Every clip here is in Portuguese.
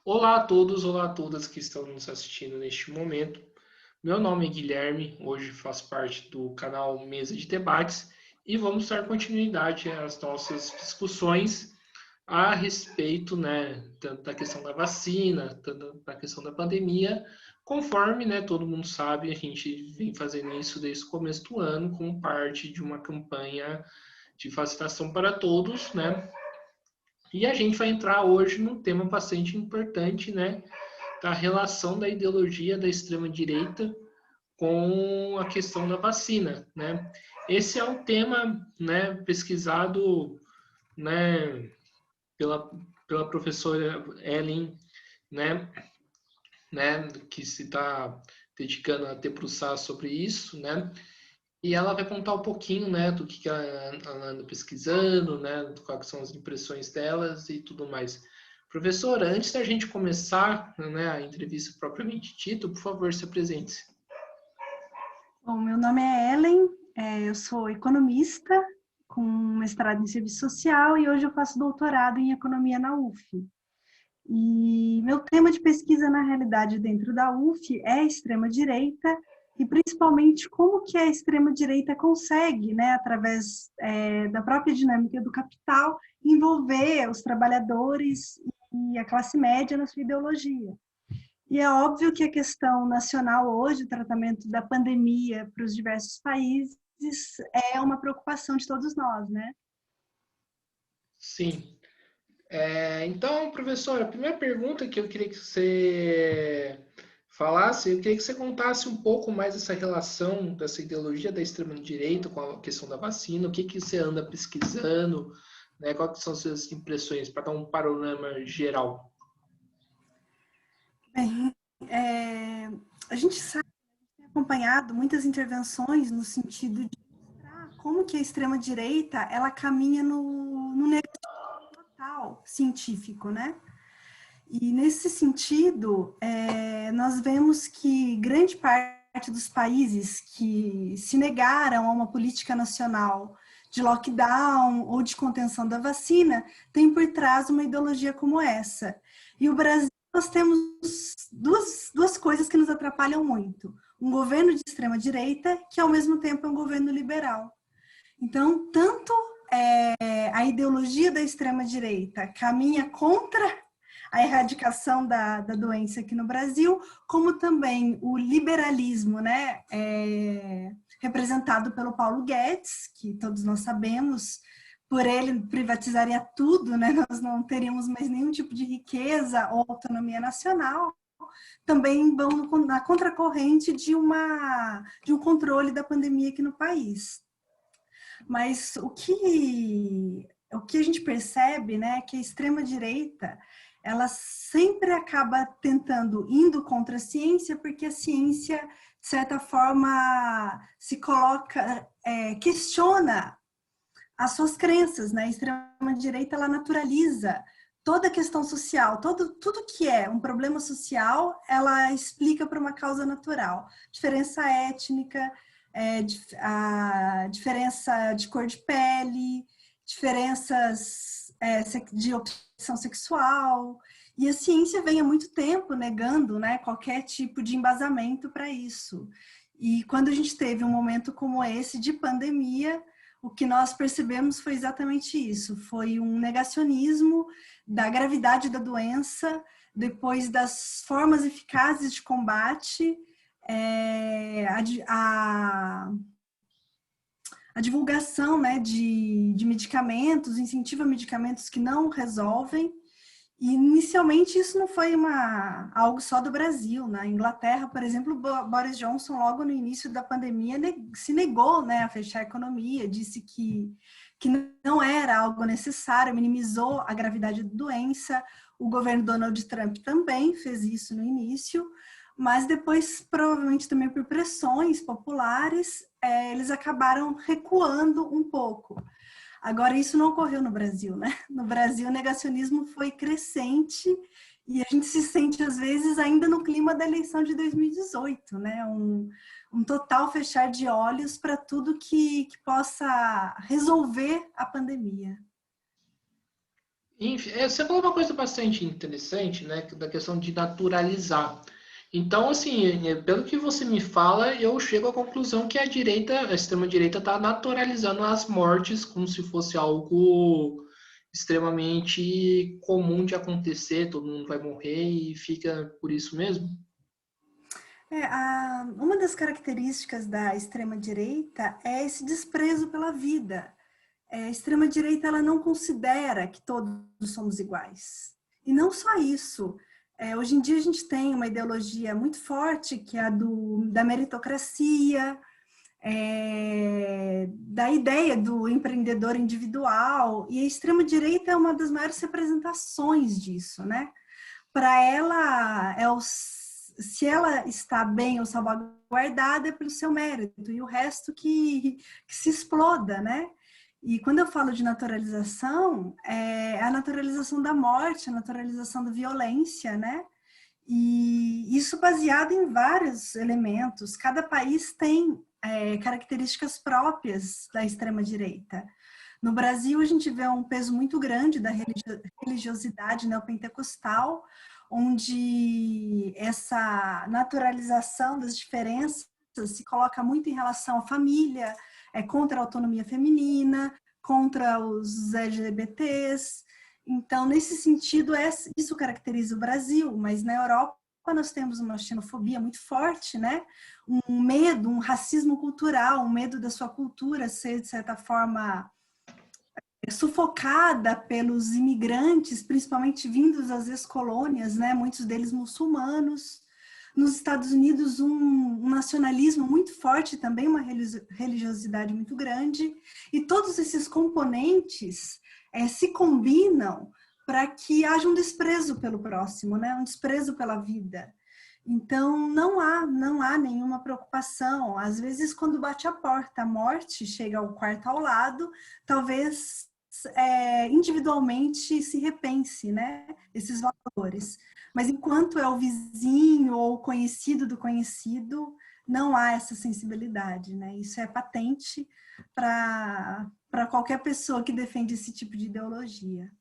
Olá a todos, olá a todas que estão nos assistindo neste momento. Meu nome é Guilherme, hoje faço parte do canal Mesa de Debates e vamos dar continuidade às nossas discussões a respeito, tanto da questão da vacina, tanto da questão da pandemia, conforme, todo mundo sabe, a gente vem fazendo isso desde o começo do ano como parte de uma campanha de vacinação para todos, né? E a gente vai entrar hoje num tema bastante importante, né? Da relação da ideologia da extrema-direita com a questão da vacina, né? Esse é um tema, pesquisado, né, pela professora Ellen, né, que se está dedicando a debruçar sobre isso, né? E ela vai contar um pouquinho, né, do que ela anda pesquisando, né, quais são as impressões delas e tudo mais. Professora, antes da gente começar, né, a entrevista propriamente dita, por favor, se apresente. Bom, meu nome é Ellen, eu sou economista com mestrado em serviço social e hoje eu faço doutorado em economia na UF. E meu tema de pesquisa, na realidade, dentro da UF é a extrema-direita e principalmente como que a extrema-direita consegue, né, através da própria dinâmica do capital, envolver os trabalhadores e a classe média na sua ideologia. E é óbvio que a questão nacional hoje, o tratamento da pandemia para os diversos países, é uma preocupação de todos nós, né? Sim. Então, professora, a primeira pergunta que eu queria que você falasse, eu queria que você contasse um pouco mais essa relação dessa ideologia da extrema-direita com a questão da vacina, o que que você anda pesquisando, né, quais são as suas impressões, para dar um panorama geral. Bem, a gente sabe, tem acompanhado muitas intervenções no sentido de mostrar como que a extrema-direita ela caminha no negativo total científico, né? E nesse sentido, nós vemos que grande parte dos países que se negaram a uma política nacional de lockdown ou de contenção da vacina tem por trás uma ideologia como essa. E o Brasil, nós temos duas coisas que nos atrapalham muito. Um governo de extrema-direita, que ao mesmo tempo é um governo liberal. Então, tanto a ideologia da extrema-direita caminha contra a erradicação da doença aqui no Brasil, como também o liberalismo, né, representado pelo Paulo Guedes, que todos nós sabemos, por ele privatizaria tudo, né, nós não teríamos mais nenhum tipo de riqueza ou autonomia nacional, também vão na contracorrente de um controle da pandemia aqui no país. Mas o que a gente percebe, né, é que a extrema-direita, ela sempre acaba tentando, indo contra a ciência, porque a ciência, de certa forma, se coloca, questiona as suas crenças, né? A extrema-direita, ela naturaliza toda a questão social, tudo que é um problema social, ela explica para uma causa natural. Diferença étnica, a diferença de cor de pele, diferenças de opção sexual. E a ciência vem há muito tempo negando, né, qualquer tipo de embasamento para isso. E quando a gente teve um momento como esse de pandemia, o que nós percebemos foi exatamente isso, foi um negacionismo da gravidade da doença, depois das formas eficazes de combate, a divulgação, né, de medicamentos, incentivo a medicamentos que não resolvem. E inicialmente isso não foi algo só do Brasil. Na Inglaterra, por exemplo, Boris Johnson, logo no início da pandemia, se negou, né, a fechar a economia, disse que não era algo necessário, minimizou a gravidade da doença. O governo Donald Trump também fez isso no início, mas depois, provavelmente também por pressões populares, eles acabaram recuando um pouco. Agora, isso não ocorreu no Brasil, né? No Brasil, o negacionismo foi crescente e a gente se sente, às vezes, ainda no clima da eleição de 2018, né? Um total fechar de olhos para tudo que possa resolver a pandemia. Enfim, você falou uma coisa bastante interessante, né, da questão de naturalizar. Então, assim, pelo que você me fala, eu chego à conclusão que a direita, a extrema-direita, está naturalizando as mortes como se fosse algo extremamente comum de acontecer, todo mundo vai morrer e fica por isso mesmo. Uma das características da extrema-direita é esse desprezo pela vida. A extrema-direita ela não considera que todos somos iguais. E não só isso. Hoje em dia a gente tem uma ideologia muito forte, que é a da meritocracia, da ideia do empreendedor individual, e a extrema-direita é uma das maiores representações disso, né? Para ela, se ela está bem ou salvaguardada é pelo seu mérito, e o resto que se exploda, né? E quando eu falo de naturalização, é a naturalização da morte, a naturalização da violência, né? E isso baseado em vários elementos. Cada país tem características próprias da extrema-direita. No Brasil, a gente vê um peso muito grande da religiosidade neopentecostal, onde essa naturalização das diferenças se coloca muito em relação à família, contra a autonomia feminina, contra os LGBTs. Então, nesse sentido, isso caracteriza o Brasil, mas na Europa nós temos uma xenofobia muito forte, né? Um medo, um racismo cultural, um medo da sua cultura ser, de certa forma, sufocada pelos imigrantes, principalmente vindos das ex-colônias, né? Muitos deles muçulmanos. Nos Estados Unidos, um nacionalismo muito forte, também uma religiosidade muito grande. E todos esses componentes se combinam para que haja um desprezo pelo próximo, né? Um desprezo pela vida. Então, não há nenhuma preocupação. Às vezes, quando bate a porta, a morte chega ao quarto ao lado, talvez individualmente se repense, né, esses valores. Mas enquanto é o vizinho ou o conhecido do conhecido, não há essa sensibilidade, né? Isso é patente para qualquer pessoa que defende esse tipo de ideologia.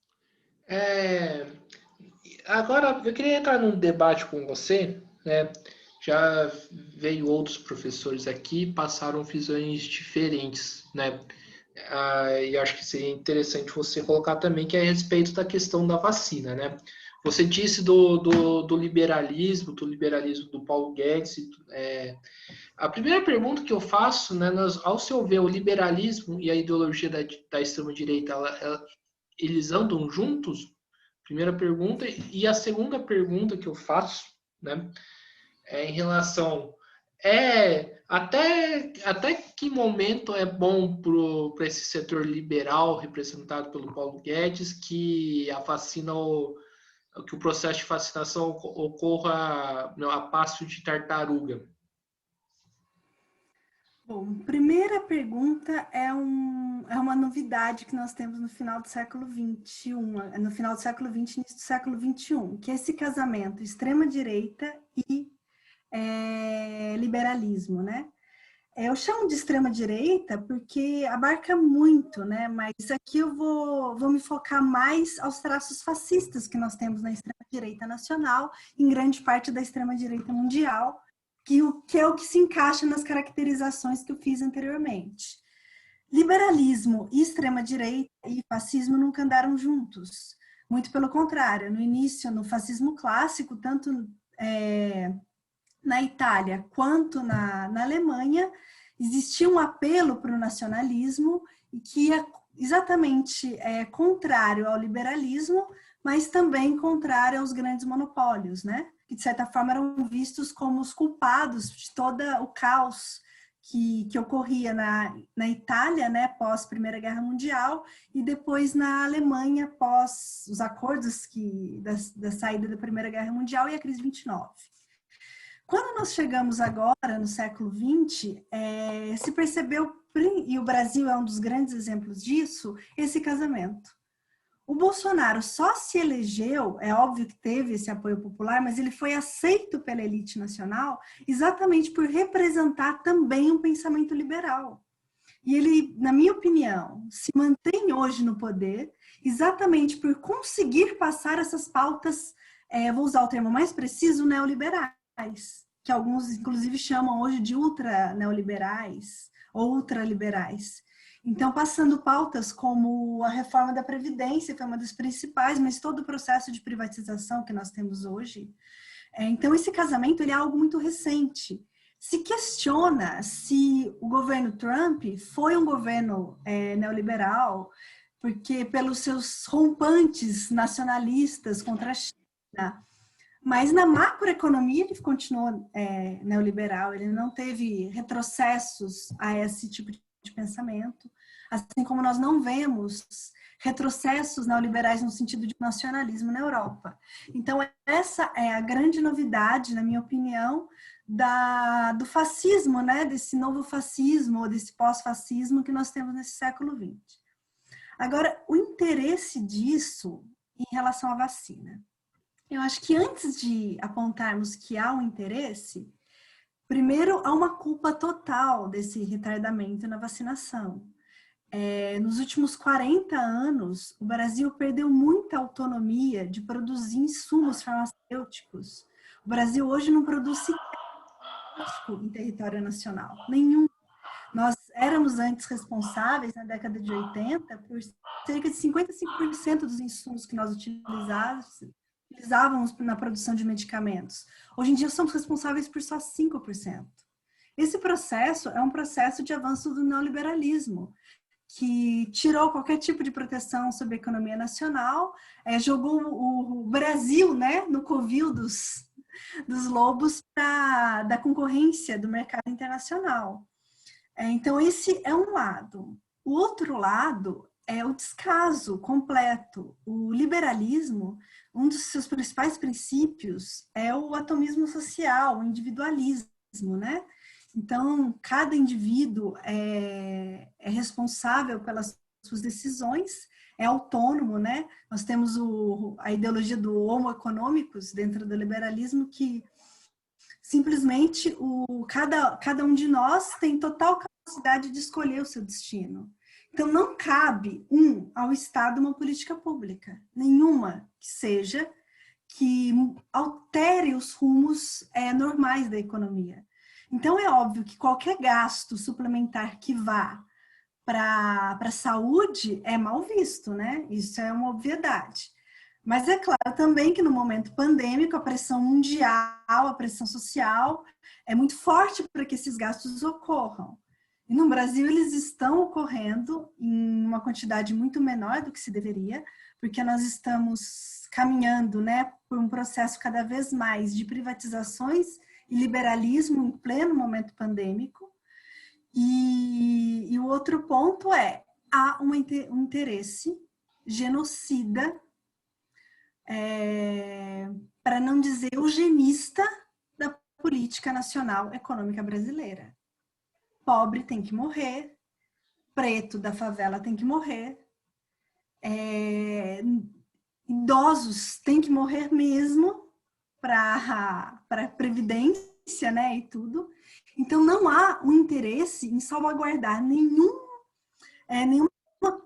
Agora, eu queria entrar num debate com você, né? Já veio outros professores aqui, passaram visões diferentes, né? E acho que seria interessante você colocar também que é a respeito da questão da vacina, né? Você disse do liberalismo do Paulo Guedes. A primeira pergunta que eu faço, né, ao seu ver, o liberalismo e a ideologia da extrema-direita, eles andam juntos? Primeira pergunta. E a segunda pergunta que eu faço, né, é em relação até que momento é bom para esse setor liberal representado pelo Paulo Guedes que a vacina, que o processo de vacinação ocorra a passo de tartaruga? Bom, primeira pergunta é uma novidade que nós temos no final do século XXI, no final do século XX, início do século XXI, que é esse casamento extrema-direita e liberalismo, né? Eu chamo de extrema-direita porque abarca muito, né? Mas aqui eu vou me focar mais aos traços fascistas que nós temos na extrema-direita nacional, em grande parte da extrema-direita mundial, que é o que se encaixa nas caracterizações que eu fiz anteriormente. Liberalismo e extrema-direita e fascismo nunca andaram juntos. Muito pelo contrário, no início, no fascismo clássico, tanto na Itália quanto na Alemanha, existia um apelo para o nacionalismo e que é exatamente contrário ao liberalismo, mas também contrário aos grandes monopólios, né? Que de certa forma eram vistos como os culpados de todo o caos que ocorria na Itália, né, pós Primeira Guerra Mundial, e depois na Alemanha pós os acordos da saída da Primeira Guerra Mundial e a crise de 29. Quando nós chegamos agora, no século XX, se percebeu, e o Brasil é um dos grandes exemplos disso, esse casamento. O Bolsonaro só se elegeu, é óbvio que teve esse apoio popular, mas ele foi aceito pela elite nacional exatamente por representar também um pensamento liberal. E ele, na minha opinião, se mantém hoje no poder exatamente por conseguir passar essas pautas, vou usar o termo mais preciso, neoliberais, que alguns inclusive chamam hoje de ultra-neoliberais ou ultraliberais. Então, passando pautas como a reforma da Previdência, que é uma das principais, mas todo o processo de privatização que nós temos hoje. Então, esse casamento ele é algo muito recente. Se questiona se o governo Trump foi um governo neoliberal, porque pelos seus rompantes nacionalistas contra a China, mas na macroeconomia ele continuou neoliberal, ele não teve retrocessos a esse tipo de pensamento, assim como nós não vemos retrocessos neoliberais no sentido de nacionalismo na Europa. Então, essa é a grande novidade, na minha opinião, do fascismo, né? Desse novo fascismo, ou desse pós-fascismo que nós temos nesse século XX. Agora, o interesse disso em relação à vacina. Eu acho que antes de apontarmos que há um interesse, primeiro há uma culpa total desse retardamento na vacinação. Nos últimos 40 anos, o Brasil perdeu muita autonomia de produzir insumos farmacêuticos. O Brasil hoje não produz em território nacional, nenhum. Nós éramos antes responsáveis, na década de 80, por cerca de 55% dos insumos que nós utilizávamos na produção de medicamentos. Hoje em dia, somos responsáveis por só 5%. Esse processo é um processo de avanço do neoliberalismo, que tirou qualquer tipo de proteção sobre a economia nacional, jogou o Brasil, né, no covil dos lobos da concorrência do mercado internacional. Então, esse é um lado. O outro lado é o descaso completo. O liberalismo, um dos seus principais princípios é o atomismo social, o individualismo, né? Então, cada indivíduo é responsável pelas suas decisões, é autônomo, né? Nós temos a ideologia do homo economicus dentro do liberalismo, que simplesmente cada um de nós tem total capacidade de escolher o seu destino. Então, não cabe ao Estado uma política pública, nenhuma que seja, que altere os rumos normais da economia. Então, é óbvio que qualquer gasto suplementar que vá para a saúde é mal visto, né? Isso é uma obviedade. Mas é claro também que no momento pandêmico, a pressão mundial, a pressão social é muito forte para que esses gastos ocorram. E no Brasil eles estão ocorrendo em uma quantidade muito menor do que se deveria, porque nós estamos caminhando, né, por um processo cada vez mais de privatizações e liberalismo em pleno momento pandêmico. E o outro ponto há um interesse genocida, para não dizer eugenista, da política nacional econômica brasileira. Pobre tem que morrer, preto da favela tem que morrer, idosos têm que morrer mesmo para previdência, né, e tudo. Então, não há um interesse em salvaguardar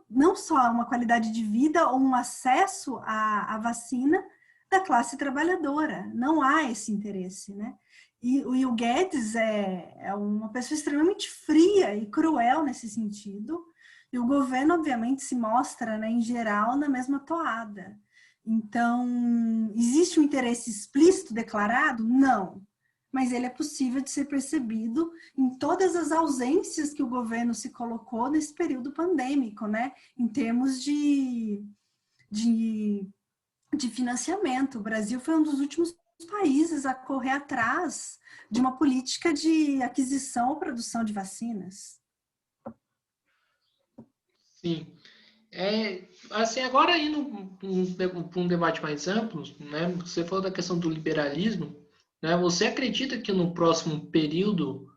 não só uma qualidade de vida ou um acesso à vacina da classe trabalhadora. Não há esse interesse, né? E o Guedes é uma pessoa extremamente fria e cruel nesse sentido. E o governo, obviamente, se mostra, né, em geral, na mesma toada. Então, existe um interesse explícito declarado? Não. Mas ele é possível de ser percebido em todas as ausências que o governo se colocou nesse período pandêmico, né? Em termos de financiamento. O Brasil foi um dos últimos países a correr atrás de uma política de aquisição ou produção de vacinas. Sim. Assim, agora indo para um debate mais amplo, né? Você falou da questão do liberalismo, né? Você acredita que no próximo período,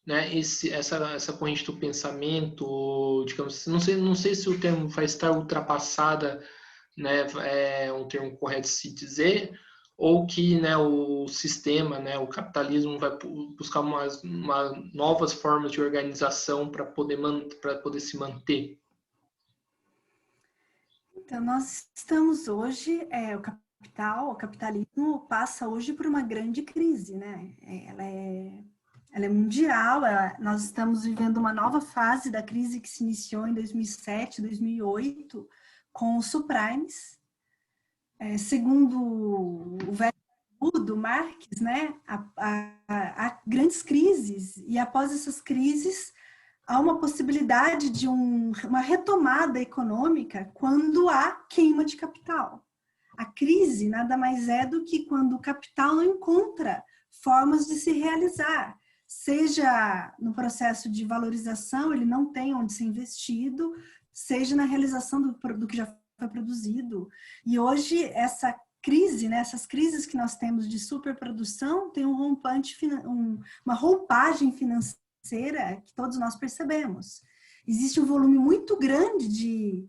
né, essa corrente do pensamento, digamos, não sei se o termo vai estar ultrapassada, né, é um termo correto de se dizer, ou que, né, o sistema, né, o capitalismo vai buscar novas formas de organização para poder se manter? Então, nós estamos hoje, o capitalismo passa hoje por uma grande crise, né? Ela é mundial, nós estamos vivendo uma nova fase da crise que se iniciou em 2007, 2008, com os subprimes. Segundo o velho do Marx, né, há grandes crises, e após essas crises, há uma possibilidade de uma retomada econômica quando há queima de capital. A crise nada mais é do que quando o capital não encontra formas de se realizar, seja no processo de valorização, ele não tem onde ser investido, seja na realização do que já foi produzido. E hoje essa crise, né, essas crises que nós temos de superprodução tem uma roupagem financeira que todos nós percebemos. Existe um volume muito grande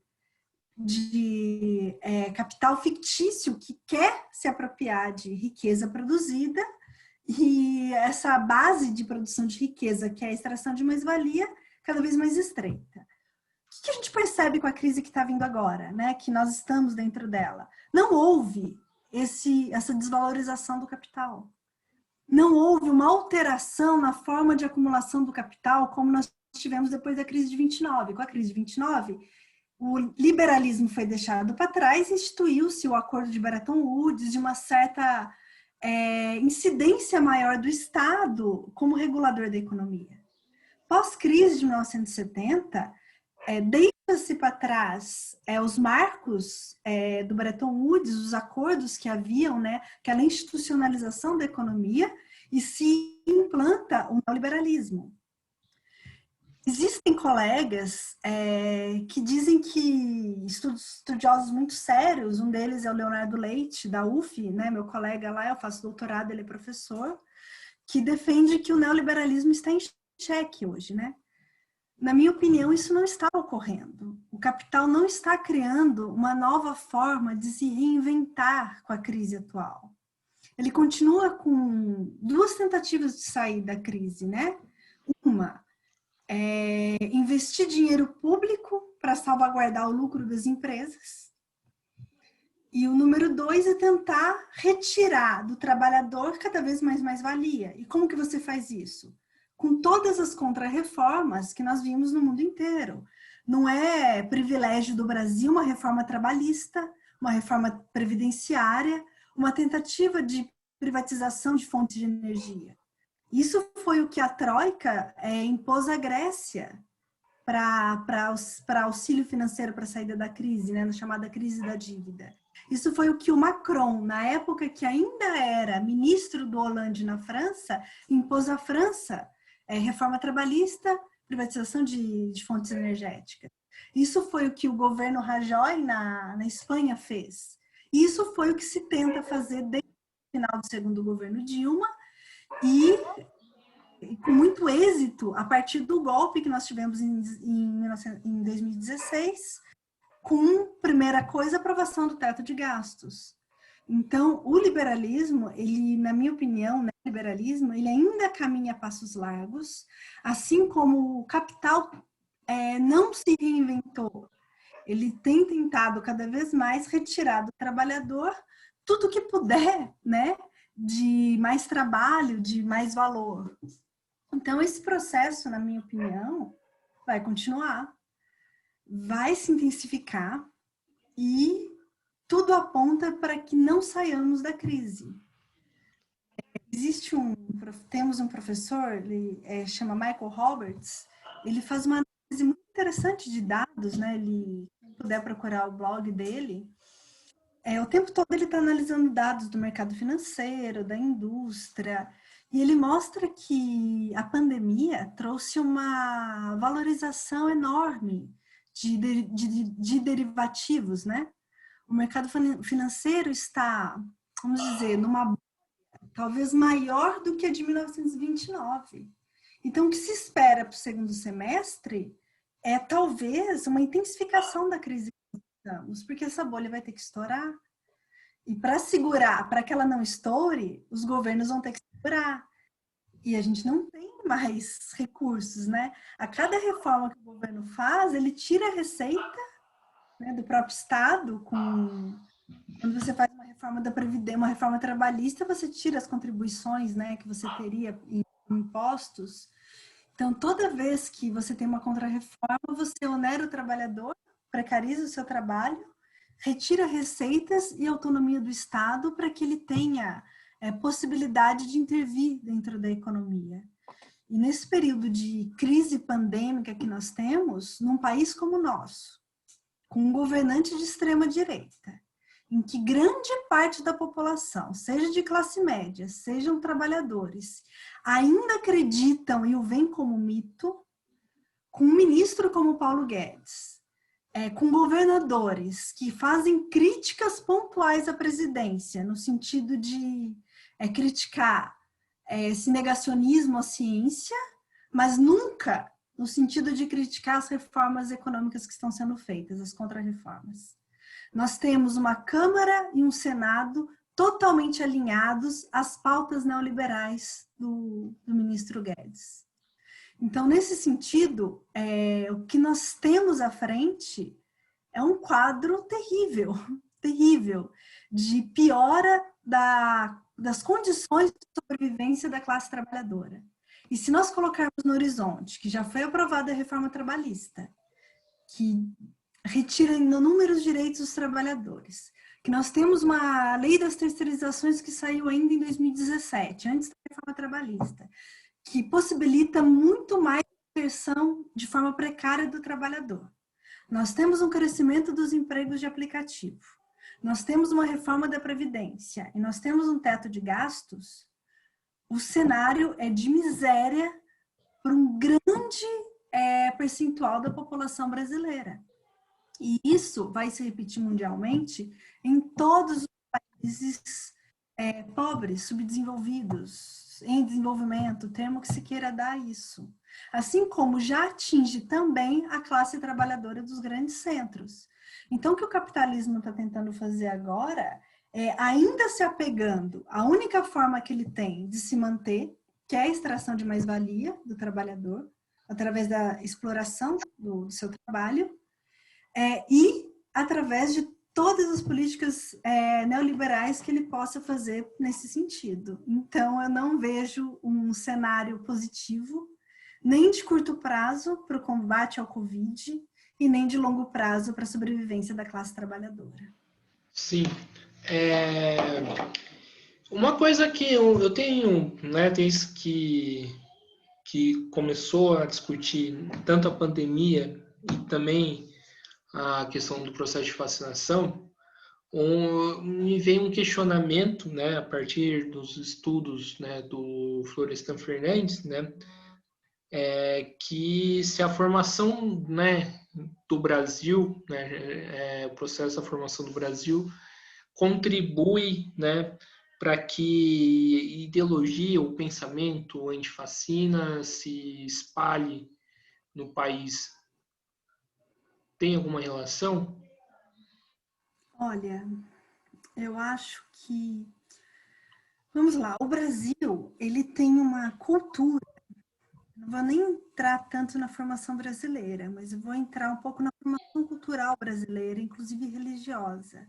de capital fictício que quer se apropriar de riqueza produzida, e essa base de produção de riqueza, que é a extração de mais-valia, cada vez mais estreita. O que a gente percebe com a crise que está vindo agora, né? Que nós estamos dentro dela? Não houve essa desvalorização do capital. Não houve uma alteração na forma de acumulação do capital como nós tivemos depois da crise de 29. Com a crise de 29, o liberalismo foi deixado para trás e instituiu-se o Acordo de Bretton Woods, de uma certa incidência maior do Estado como regulador da economia. Pós-crise de 1970, deixa-se para trás os marcos do Bretton Woods, os acordos que haviam, né, aquela institucionalização da economia, e se implanta o neoliberalismo. Existem colegas que dizem que, estudiosos muito sérios, um deles é o Leonardo Leite, da UF, né, meu colega lá, eu faço doutorado, ele é professor, que defende que o neoliberalismo está em xeque hoje, né? Na minha opinião, isso não está ocorrendo. O capital não está criando uma nova forma de se reinventar com a crise atual. Ele continua com duas tentativas de sair da crise, né? Uma, investir dinheiro público para salvaguardar o lucro das empresas. E o número 2 é tentar retirar do trabalhador cada vez mais valia. E como que você faz isso? Com todas as contrarreformas que nós vimos no mundo inteiro. Não é privilégio do Brasil uma reforma trabalhista, uma reforma previdenciária, uma tentativa de privatização de fontes de energia. Isso foi o que a Troika impôs à Grécia para auxílio financeiro para a saída da crise, né, na chamada crise da dívida. Isso foi o que o Macron, na época que ainda era ministro do Hollande na França, impôs à França reforma trabalhista, privatização de fontes energéticas. Isso foi o que o governo Rajoy na Espanha fez. Isso foi o que se tenta fazer desde o final do segundo governo Dilma, e com muito êxito a partir do golpe que nós tivemos em 2016, com, primeira coisa, a aprovação do teto de gastos. Então, o liberalismo, ele, na minha opinião, né, o liberalismo, ele ainda caminha a passos largos, assim como o capital não se reinventou. Ele tem tentado cada vez mais retirar do trabalhador tudo que puder, né, de mais trabalho, de mais valor. Então, esse processo, na minha opinião, vai continuar, vai se intensificar e tudo aponta para que não saiamos da crise. Temos um professor, ele chama Michael Roberts, ele faz uma análise muito interessante de dados, né? Quem puder procurar o blog dele, o tempo todo ele está analisando dados do mercado financeiro, da indústria, e ele mostra que a pandemia trouxe uma valorização enorme de derivativos, né? O mercado financeiro está, vamos dizer, numa talvez maior do que a de 1929. Então, o que se espera para o segundo semestre é talvez uma intensificação da crise que estamos, porque essa bolha vai ter que estourar. E para segurar, para que ela não estoure, os governos vão ter que segurar. E a gente não tem mais recursos, né? A cada reforma que o governo faz, ele tira a receita né, do próprio Estado, quando você faz uma reforma da Previdência, uma reforma trabalhista, você tira as contribuições, né, que você teria em impostos. Então, toda vez que você tem uma contrarreforma, você onera o trabalhador, precariza o seu trabalho, retira receitas e autonomia do Estado para que ele tenha possibilidade de intervir dentro da economia. E nesse período de crise pandêmica que nós temos, num país como o nosso, com um governante de extrema-direita, em que grande parte da população, seja de classe média, sejam trabalhadores, ainda acreditam e o veem como mito, com um ministro como Paulo Guedes, com governadores que fazem críticas pontuais à presidência, no sentido de criticar esse negacionismo à ciência, mas nunca no sentido de criticar as reformas econômicas que estão sendo feitas, as contrarreformas. Nós temos uma Câmara e um Senado totalmente alinhados às pautas neoliberais do ministro Guedes. Então, nesse sentido, o que nós temos à frente é um quadro terrível, terrível, de piora das condições de sobrevivência da classe trabalhadora. E se nós colocarmos no horizonte, que já foi aprovada a reforma trabalhista, que retira inúmeros direitos dos trabalhadores, que nós temos uma lei das terceirizações que saiu ainda em 2017, antes da reforma trabalhista, que possibilita muito mais inserção de forma precária do trabalhador. Nós temos um crescimento dos empregos de aplicativo, nós temos uma reforma da Previdência e nós temos um teto de gastos. O cenário é de miséria para um grande percentual da população brasileira. E isso vai se repetir mundialmente em todos os países pobres, subdesenvolvidos, em desenvolvimento, termo que se queira dar isso. Assim como já atinge também a classe trabalhadora dos grandes centros. Então, o que o capitalismo está tentando fazer agora é, ainda se apegando à única forma que ele tem de se manter, que é a extração de mais-valia do trabalhador, através da exploração do seu trabalho, e através de todas as políticas neoliberais que ele possa fazer nesse sentido. Então, eu não vejo um cenário positivo, nem de curto prazo para o combate ao Covid, e nem de longo prazo para a sobrevivência da classe trabalhadora. Sim. Uma coisa que eu tenho, né, desde que começou a discutir tanto a pandemia e também a questão do processo de vacinação, me veio um questionamento, né, a partir dos estudos, né, do Florestan Fernandes, né, que se a formação, né, do Brasil, né, o processo da formação do Brasil contribui, né, para que ideologia ou pensamento antifacina se espalhe no país. Tem alguma relação? Olha, eu acho que... Vamos lá, o Brasil, ele tem uma cultura, não vou nem entrar tanto na formação brasileira, mas eu vou entrar um pouco na formação cultural brasileira, inclusive religiosa.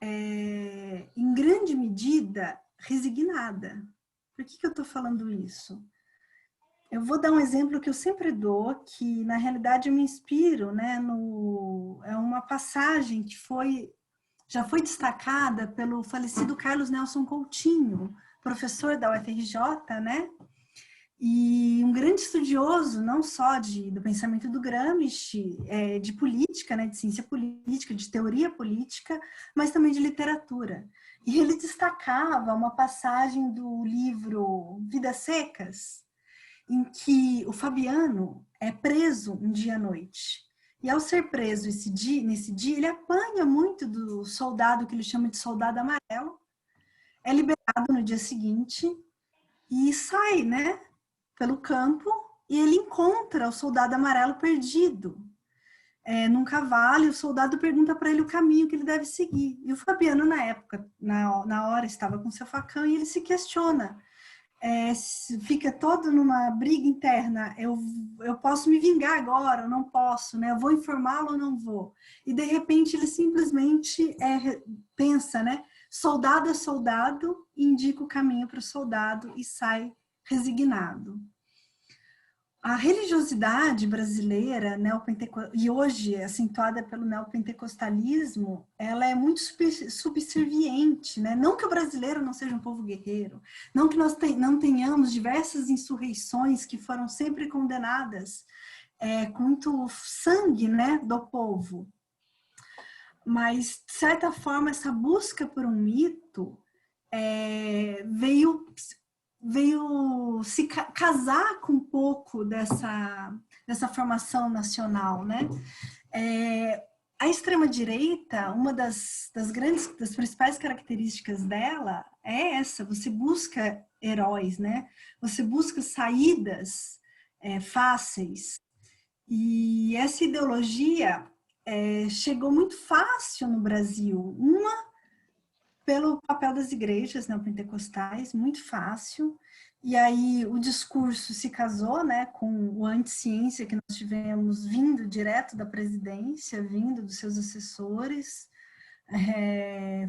Em grande medida, resignada. Por que eu estou falando isso? Eu vou dar um exemplo que eu sempre dou, que na realidade eu me inspiro, né, é uma passagem que já foi destacada pelo falecido Carlos Nelson Coutinho, professor da UFRJ, né, e um grande estudioso, não só do pensamento do Gramsci, de política, né, de ciência política, de teoria política, mas também de literatura. E ele destacava uma passagem do livro Vidas Secas, em que o Fabiano é preso um dia à noite. E ao ser preso nesse dia, ele apanha muito do soldado, que ele chama de soldado amarelo, é liberado no dia seguinte e sai, né, pelo campo, e ele encontra o soldado amarelo perdido num cavalo, e o soldado pergunta para ele o caminho que ele deve seguir. E o Fabiano, na época, na hora, estava com seu facão, e ele se questiona. fica todo numa briga interna, eu posso me vingar agora, eu não posso, né? Eu vou informá-lo ou não vou? E de repente ele simplesmente pensa, né? Soldado é soldado, indica o caminho para o soldado e sai resignado. A religiosidade brasileira, e hoje acentuada pelo neopentecostalismo, ela é muito subserviente, né? Não que o brasileiro não seja um povo guerreiro, não que nós não tenhamos diversas insurreições que foram sempre condenadas com muito sangue, né, do povo. Mas, de certa forma, essa busca por um mito veio se casar com um pouco dessa formação nacional, né? A extrema-direita, uma das principais características dela é essa: você busca heróis, né? Você busca saídas fáceis. E essa ideologia chegou muito fácil no Brasil. Pelo papel das igrejas neopentecostais, muito fácil. E aí o discurso se casou, né, com o anti-ciência que nós tivemos vindo direto da presidência, vindo dos seus assessores.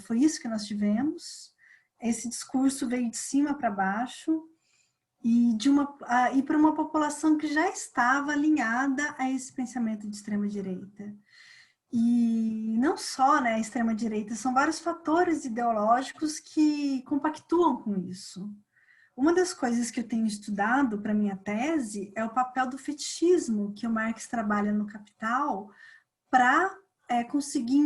Foi isso que nós tivemos. Esse discurso veio de cima para baixo e para uma população que já estava alinhada a esse pensamento de extrema-direita. E não só, né, a extrema-direita, são vários fatores ideológicos que compactuam com isso. Uma das coisas que eu tenho estudado para minha tese é o papel do fetichismo que o Marx trabalha no Capital para conseguir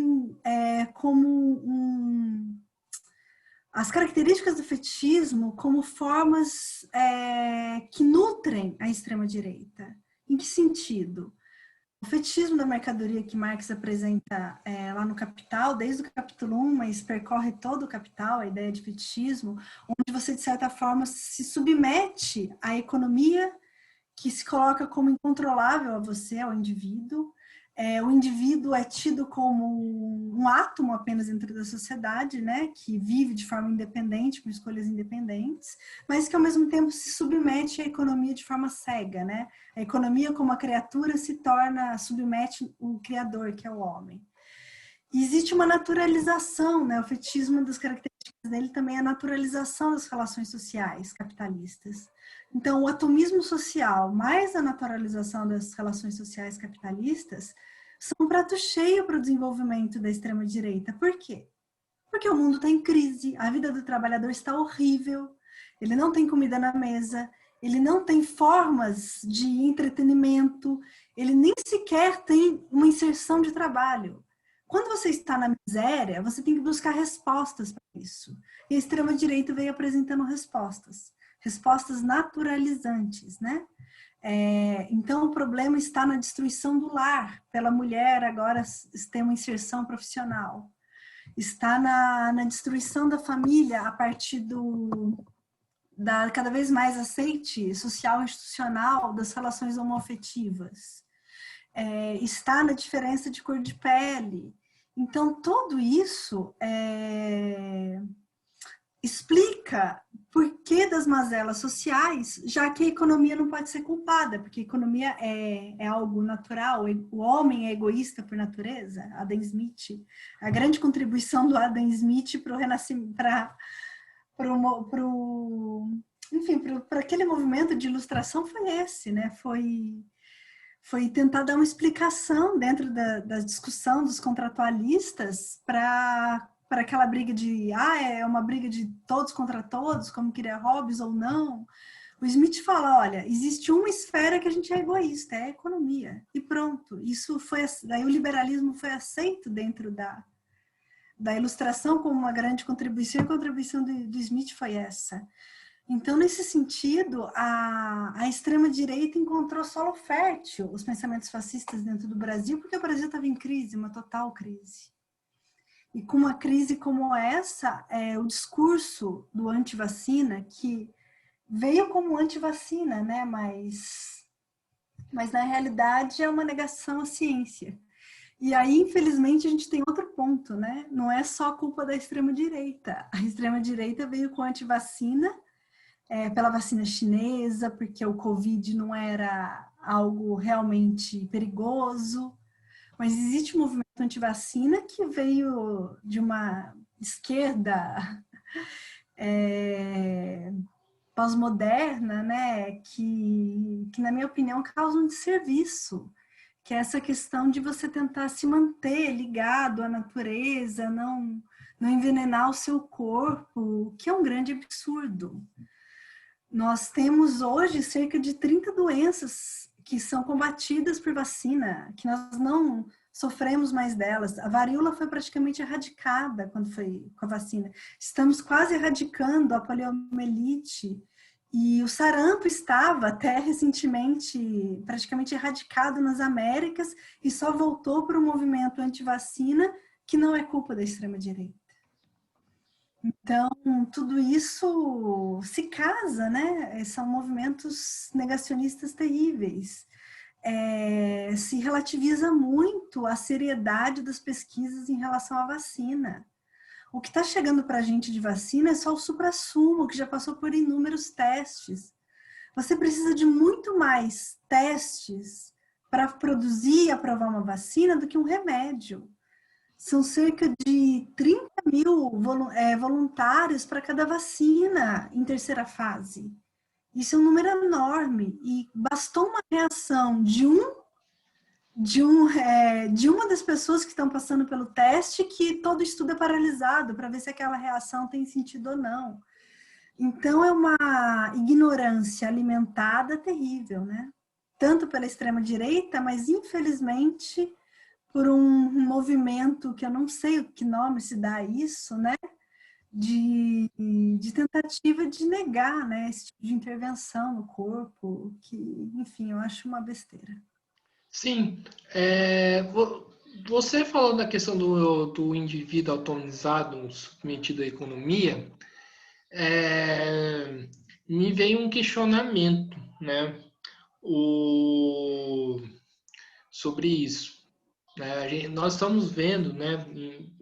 as características do fetichismo como formas que nutrem a extrema-direita. Em que sentido? O fetichismo da mercadoria que Marx apresenta lá no Capital, desde o capítulo 1, mas percorre todo o Capital, a ideia de fetichismo, onde você, de certa forma, se submete à economia que se coloca como incontrolável a você, ao indivíduo. O indivíduo é tido como um átomo apenas dentro da sociedade, né, que vive de forma independente, com escolhas independentes, mas que ao mesmo tempo se submete à economia de forma cega, né? A economia como a criatura submete o criador, que é o homem. E existe uma naturalização, né? O fetichismo, das características dele também é a naturalização das relações sociais capitalistas. Então, o atomismo social mais a naturalização das relações sociais capitalistas são um prato cheio para o desenvolvimento da extrema-direita. Por quê? Porque o mundo está em crise, a vida do trabalhador está horrível, ele não tem comida na mesa, ele não tem formas de entretenimento, ele nem sequer tem uma inserção de trabalho. Quando você está na miséria, você tem que buscar respostas para isso. E a extrema-direita veio apresentando respostas naturalizantes, né? Então, o problema está na destruição do lar, pela mulher agora ter uma inserção profissional. Está na destruição da família a partir da cada vez mais aceite social e institucional das relações homoafetivas. Está na diferença de cor de pele. Então, tudo isso explica por que das mazelas sociais, já que a economia não pode ser culpada, porque a economia é algo natural, o homem é egoísta por natureza. Adam Smith, a grande contribuição do Adam Smith para o renascimento, para aquele movimento de ilustração foi esse, né? Foi tentar dar uma explicação dentro da discussão dos contratualistas para aquela briga de, é uma briga de todos contra todos, como queria Hobbes ou não. O Smith fala, olha, existe uma esfera que a gente é egoísta, é a economia. E pronto, daí o liberalismo foi aceito dentro da ilustração como uma grande contribuição, e a contribuição do Smith foi essa. Então, nesse sentido, a extrema-direita encontrou solo fértil os pensamentos fascistas dentro do Brasil, porque o Brasil estava em crise, uma total crise. E com uma crise como essa, o discurso do anti-vacina, que veio como anti-vacina, né? Mas na realidade é uma negação à ciência. E aí, infelizmente, a gente tem outro ponto, né? Não é só culpa da extrema-direita. A extrema-direita veio com anti-vacina, pela vacina chinesa, porque o Covid não era algo realmente perigoso. Mas existe um movimento anti-vacina que veio de uma esquerda pós-moderna, né, que, na minha opinião, causa um desserviço, que é essa questão de você tentar se manter ligado à natureza, não envenenar o seu corpo, que é um grande absurdo. Nós temos hoje cerca de 30 doenças que são combatidas por vacina, que nós não sofremos mais delas. A varíola foi praticamente erradicada quando foi com a vacina. Estamos quase erradicando a poliomielite e o sarampo estava até recentemente praticamente erradicado nas Américas e só voltou para o movimento anti-vacina, que não é culpa da extrema-direita. Então, tudo isso se casa, né? São movimentos negacionistas terríveis. Se relativiza muito a seriedade das pesquisas em relação à vacina. O que está chegando para a gente de vacina é só o suprassumo, que já passou por inúmeros testes. Você precisa de muito mais testes para produzir e aprovar uma vacina do que um remédio. São cerca de 30 mil voluntários para cada vacina em terceira fase. Isso é um número enorme. E bastou uma reação de uma das pessoas que estão passando pelo teste que todo estudo é paralisado para ver se aquela reação tem sentido ou não. Então, é uma ignorância alimentada terrível, né? Tanto pela extrema-direita, mas infelizmente por um movimento que eu não sei o que nome se dá a isso, né? De tentativa de negar, né, esse tipo de intervenção no corpo, que, enfim, eu acho uma besteira. Sim, você falou da questão do indivíduo autonomizado submetido à economia, me veio um questionamento, né, sobre isso. Nós estamos vendo, né,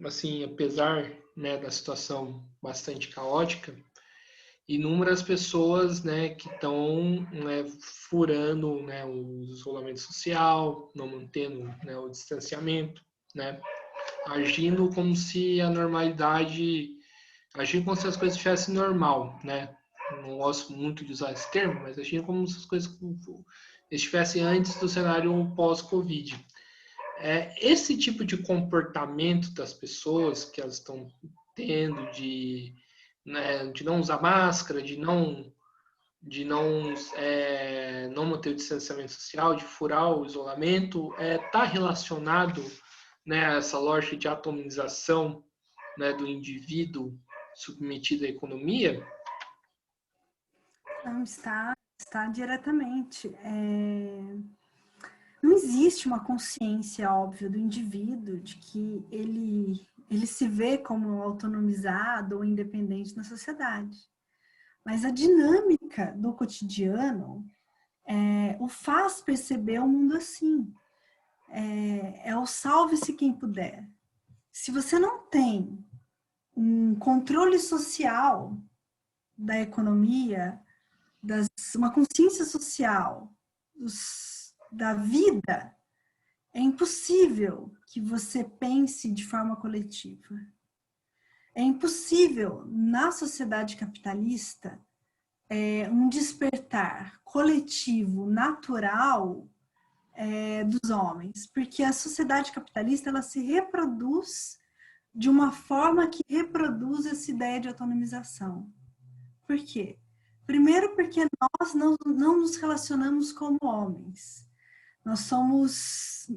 assim, apesar, né, da situação bastante caótica, inúmeras pessoas, né, que estão, né, furando, né, o isolamento social, não mantendo, né, o distanciamento, né, agindo como se a normalidade, agindo como se as coisas estivessem normal, né. Não gosto muito de usar esse termo, mas agindo como se as coisas estivessem antes do cenário pós-Covid. Esse tipo de comportamento das pessoas que elas estão tendo de, né, de não usar máscara, de não manter o distanciamento social, de furar o isolamento, está relacionado, né, a essa lógica de atomização, né, do indivíduo submetido à economia? Não, está diretamente. Não existe uma consciência óbvia do indivíduo de que ele se vê como autonomizado ou independente na sociedade. Mas a dinâmica do cotidiano o faz perceber o mundo assim. É o salve-se quem puder. Se você não tem um controle social da economia, uma consciência social da vida, é impossível que você pense de forma coletiva. É impossível, na sociedade capitalista, um despertar coletivo, natural dos homens, porque a sociedade capitalista ela se reproduz de uma forma que reproduz essa ideia de autonomização. Por quê? Primeiro porque nós não nos relacionamos como homens. Nós somos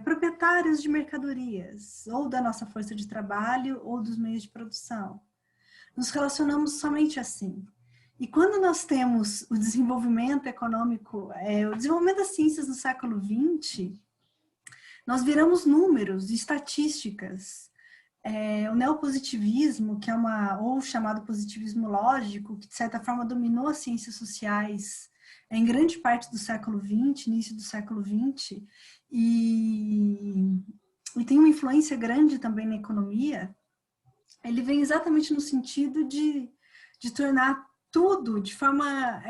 proprietários de mercadorias, ou da nossa força de trabalho, ou dos meios de produção. Nos relacionamos somente assim. E quando nós temos o desenvolvimento econômico, o desenvolvimento das ciências no século XX, nós viramos números, estatísticas. O neopositivismo, que é ou chamado positivismo lógico, que de certa forma dominou as ciências sociais em grande parte do século XX, início do século XX, e tem uma influência grande também na economia, ele vem exatamente no sentido de de tornar tudo de forma,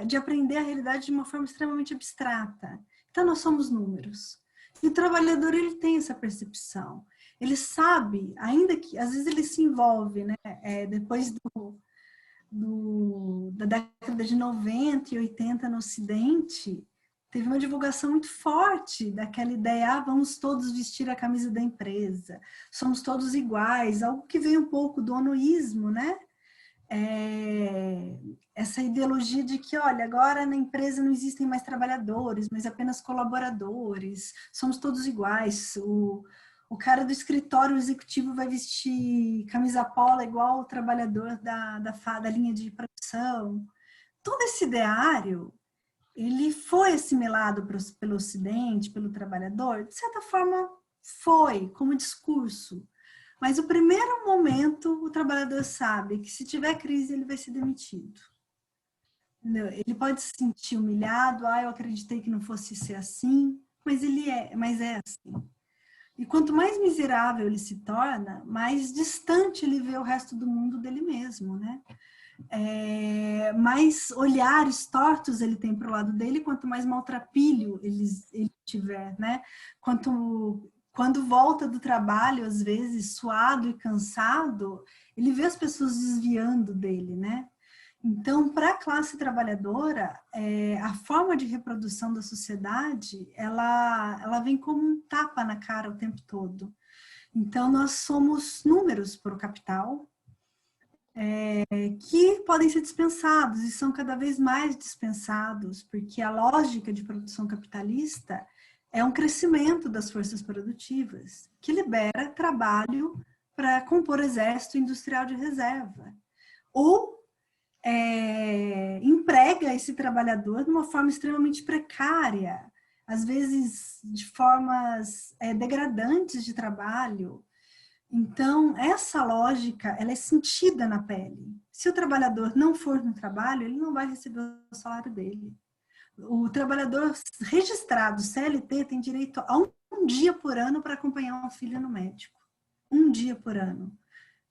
de aprender a realidade de uma forma extremamente abstrata. Então, nós somos números. E o trabalhador, ele tem essa percepção. Ele sabe, ainda que, às vezes ele se envolve, né? Depois da década de 90 e 80 no Ocidente, teve uma divulgação muito forte daquela ideia, vamos todos vestir a camisa da empresa, somos todos iguais, algo que veio um pouco do onuísmo, né? Essa ideologia de que, olha, agora na empresa não existem mais trabalhadores, mas apenas colaboradores, somos todos iguais, o cara do escritório executivo vai vestir camisa polo igual o trabalhador da linha de produção. Todo esse ideário, ele foi assimilado pelo Ocidente, pelo trabalhador, de certa forma foi, como discurso. Mas o primeiro momento, o trabalhador sabe que se tiver crise, ele vai ser demitido. Entendeu? Ele pode se sentir humilhado, eu acreditei que não fosse ser assim, mas é assim. E quanto mais miserável ele se torna, mais distante ele vê o resto do mundo dele mesmo, né? Mais olhares tortos ele tem para o lado dele, quanto mais maltrapilho ele tiver, né? Quando volta do trabalho, às vezes, suado e cansado, ele vê as pessoas desviando dele, né? Então, para a classe trabalhadora, a forma de reprodução da sociedade, ela vem como um tapa na cara o tempo todo. Então, nós somos números para o capital, que podem ser dispensados e são cada vez mais dispensados, porque a lógica de produção capitalista é um crescimento das forças produtivas, que libera trabalho para compor exército industrial de reserva. Ou emprega esse trabalhador de uma forma extremamente precária, às vezes de formas degradantes de trabalho. Então, essa lógica, ela é sentida na pele. Se o trabalhador não for no trabalho, ele não vai receber o salário dele. O trabalhador registrado, CLT, tem direito a um dia por ano para acompanhar um filho no médico. Um dia por ano.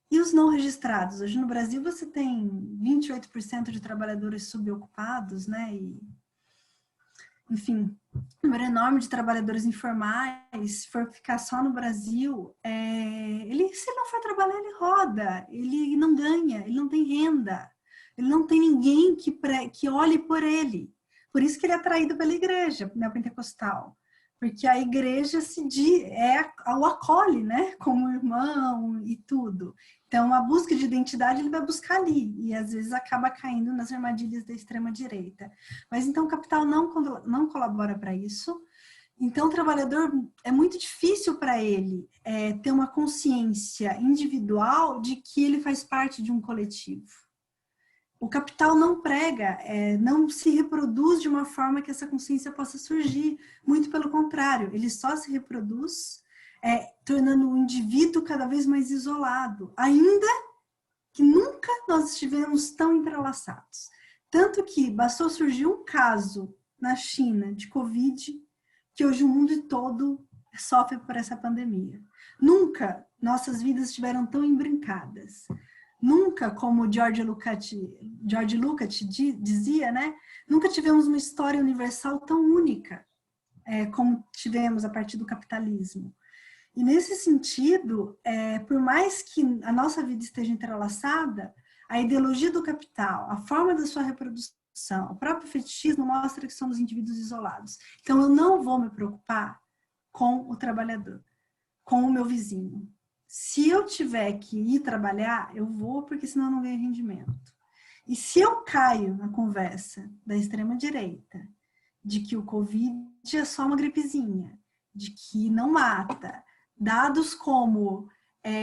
E os não registrados? Hoje no Brasil você tem 28% de trabalhadores subocupados, né? Enfim, um número enorme de trabalhadores informais. Se for ficar só no Brasil, se ele não for trabalhar, ele roda, ele não ganha, ele não tem renda, ele não tem ninguém que olhe por ele. Por isso que ele é atraído pela igreja neopentecostal. Porque a igreja o acolhe, né? Como irmão e tudo. Então, a busca de identidade ele vai buscar ali. E, às vezes, acaba caindo nas armadilhas da extrema-direita. Mas, então, o capital não colabora para isso. Então, o trabalhador, é muito difícil para ele ter uma consciência individual de que ele faz parte de um coletivo. O capital não prega, não se reproduz de uma forma que essa consciência possa surgir. Muito pelo contrário, ele só se reproduz tornando o indivíduo cada vez mais isolado, ainda que nunca nós estivemos tão entrelaçados. Tanto que bastou surgir um caso na China de Covid, que hoje o mundo todo sofre por essa pandemia. Nunca nossas vidas estiveram tão embrincadas. Nunca, como George Lukács dizia, né? Nunca tivemos uma história universal tão única como tivemos a partir do capitalismo. E nesse sentido, por mais que a nossa vida esteja entrelaçada, a ideologia do capital, a forma da sua reprodução, o próprio fetichismo mostra que somos indivíduos isolados. Então, eu não vou me preocupar com o trabalhador, com o meu vizinho. Se eu tiver que ir trabalhar, eu vou, porque senão eu não ganho rendimento. E se eu caio na conversa da extrema-direita, de que o Covid é só uma gripezinha, de que não mata, dados como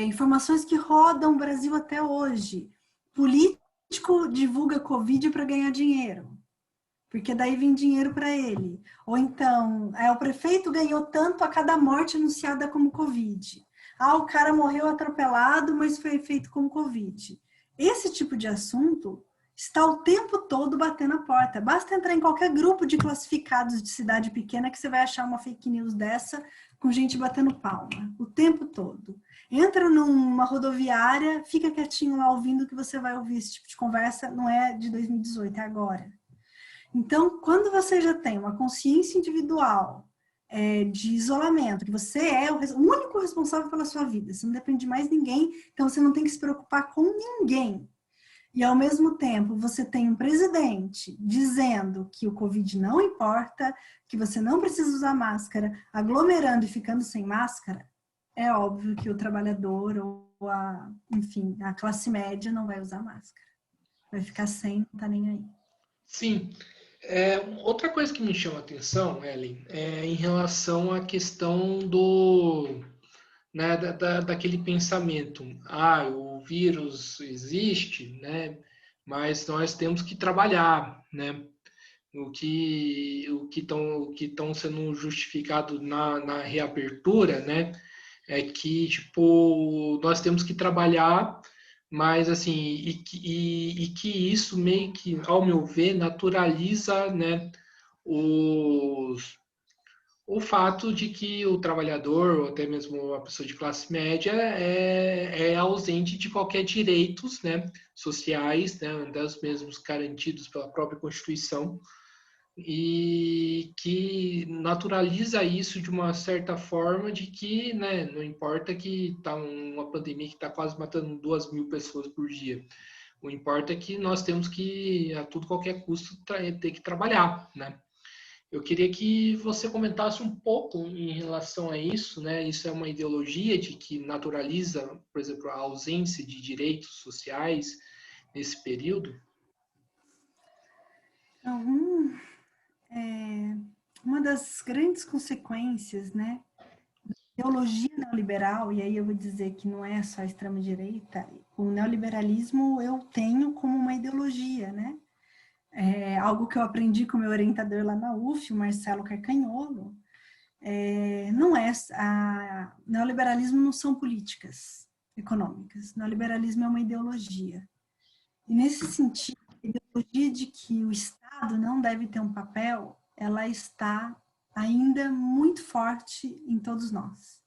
informações que rodam o Brasil até hoje, político divulga Covid para ganhar dinheiro, porque daí vem dinheiro para ele. Ou então, o prefeito ganhou tanto a cada morte anunciada como Covid. O cara morreu atropelado, mas foi feito como Covid. Esse tipo de assunto está o tempo todo batendo a porta. Basta entrar em qualquer grupo de classificados de cidade pequena que você vai achar uma fake news dessa com gente batendo palma, o tempo todo. Entra numa rodoviária, fica quietinho lá ouvindo que você vai ouvir. Esse tipo de conversa não é de 2018, é agora. Então, quando você já tem uma consciência individual de isolamento, que você é o único responsável pela sua vida, você não depende de mais ninguém, então você não tem que se preocupar com ninguém. E, ao mesmo tempo, você tem um presidente dizendo que o Covid não importa, que você não precisa usar máscara, aglomerando e ficando sem máscara, é óbvio que o trabalhador ou enfim, a classe média não vai usar máscara. Vai ficar sem, não tá nem aí. Sim. Outra coisa que me chama a atenção, Ellen, é em relação à questão né, daquele pensamento. O vírus existe, né, mas nós temos que trabalhar, né? O que estão sendo justificado na reabertura, né, é que tipo nós temos que trabalhar, mas assim que isso meio que, ao meu ver, naturaliza, né, os o fato de que o trabalhador, ou até mesmo a pessoa de classe média, é ausente de qualquer direitos, né, sociais, né, das mesmos garantidos pela própria Constituição, e que naturaliza isso de uma certa forma de que, né, não importa que está uma pandemia que está quase matando 2.000 pessoas por dia. O importa é que nós temos que, a todo qualquer custo, ter que trabalhar, né? Eu queria que você comentasse um pouco em relação a isso, né? Isso é uma ideologia de que naturaliza, por exemplo, a ausência de direitos sociais nesse período? Então, uma das grandes consequências, né, da ideologia neoliberal, e aí eu vou dizer que não é só a extrema-direita, o neoliberalismo eu tenho como uma ideologia, né? É algo que eu aprendi com o meu orientador lá na UF, o Marcelo Carcagnolo. Não é, neoliberalismo não são políticas econômicas, neoliberalismo é uma ideologia. E nesse sentido, a ideologia de que o Estado não deve ter um papel, ela está ainda muito forte em todos nós.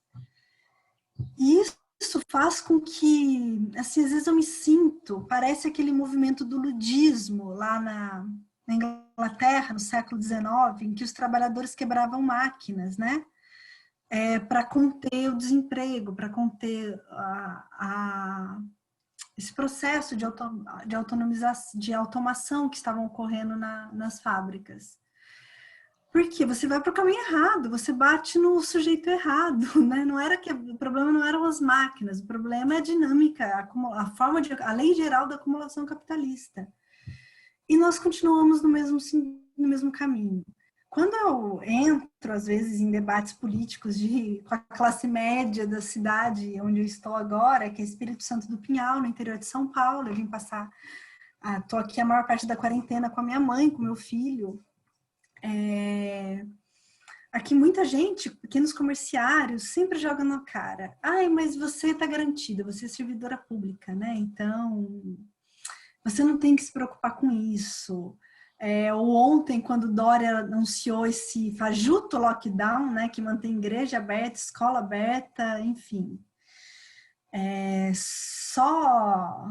E isso faz com que, assim, às vezes eu me sinto, parece aquele movimento do ludismo lá na Inglaterra, no século XIX, em que os trabalhadores quebravam máquinas, né? Para conter o desemprego, para conter esse processo de automação que estavam ocorrendo nas fábricas. Porque você vai para o caminho errado, você bate no sujeito errado, né? Não era que o problema não eram as máquinas, o problema é a dinâmica, a lei geral da acumulação capitalista. E nós continuamos no mesmo caminho. Quando eu entro, às vezes, em debates políticos com a classe média da cidade onde eu estou agora, que é Espírito Santo do Pinhal, no interior de São Paulo, eu vim passar, estou aqui a maior parte da quarentena com a minha mãe, com meu filho. Aqui muita gente, pequenos comerciários, sempre jogam na cara. Mas você está garantida, você é servidora pública, né? Então, você não tem que se preocupar com isso. Ou ontem, quando o Dória anunciou esse fajuto lockdown, né, que mantém igreja aberta, escola aberta, enfim. Só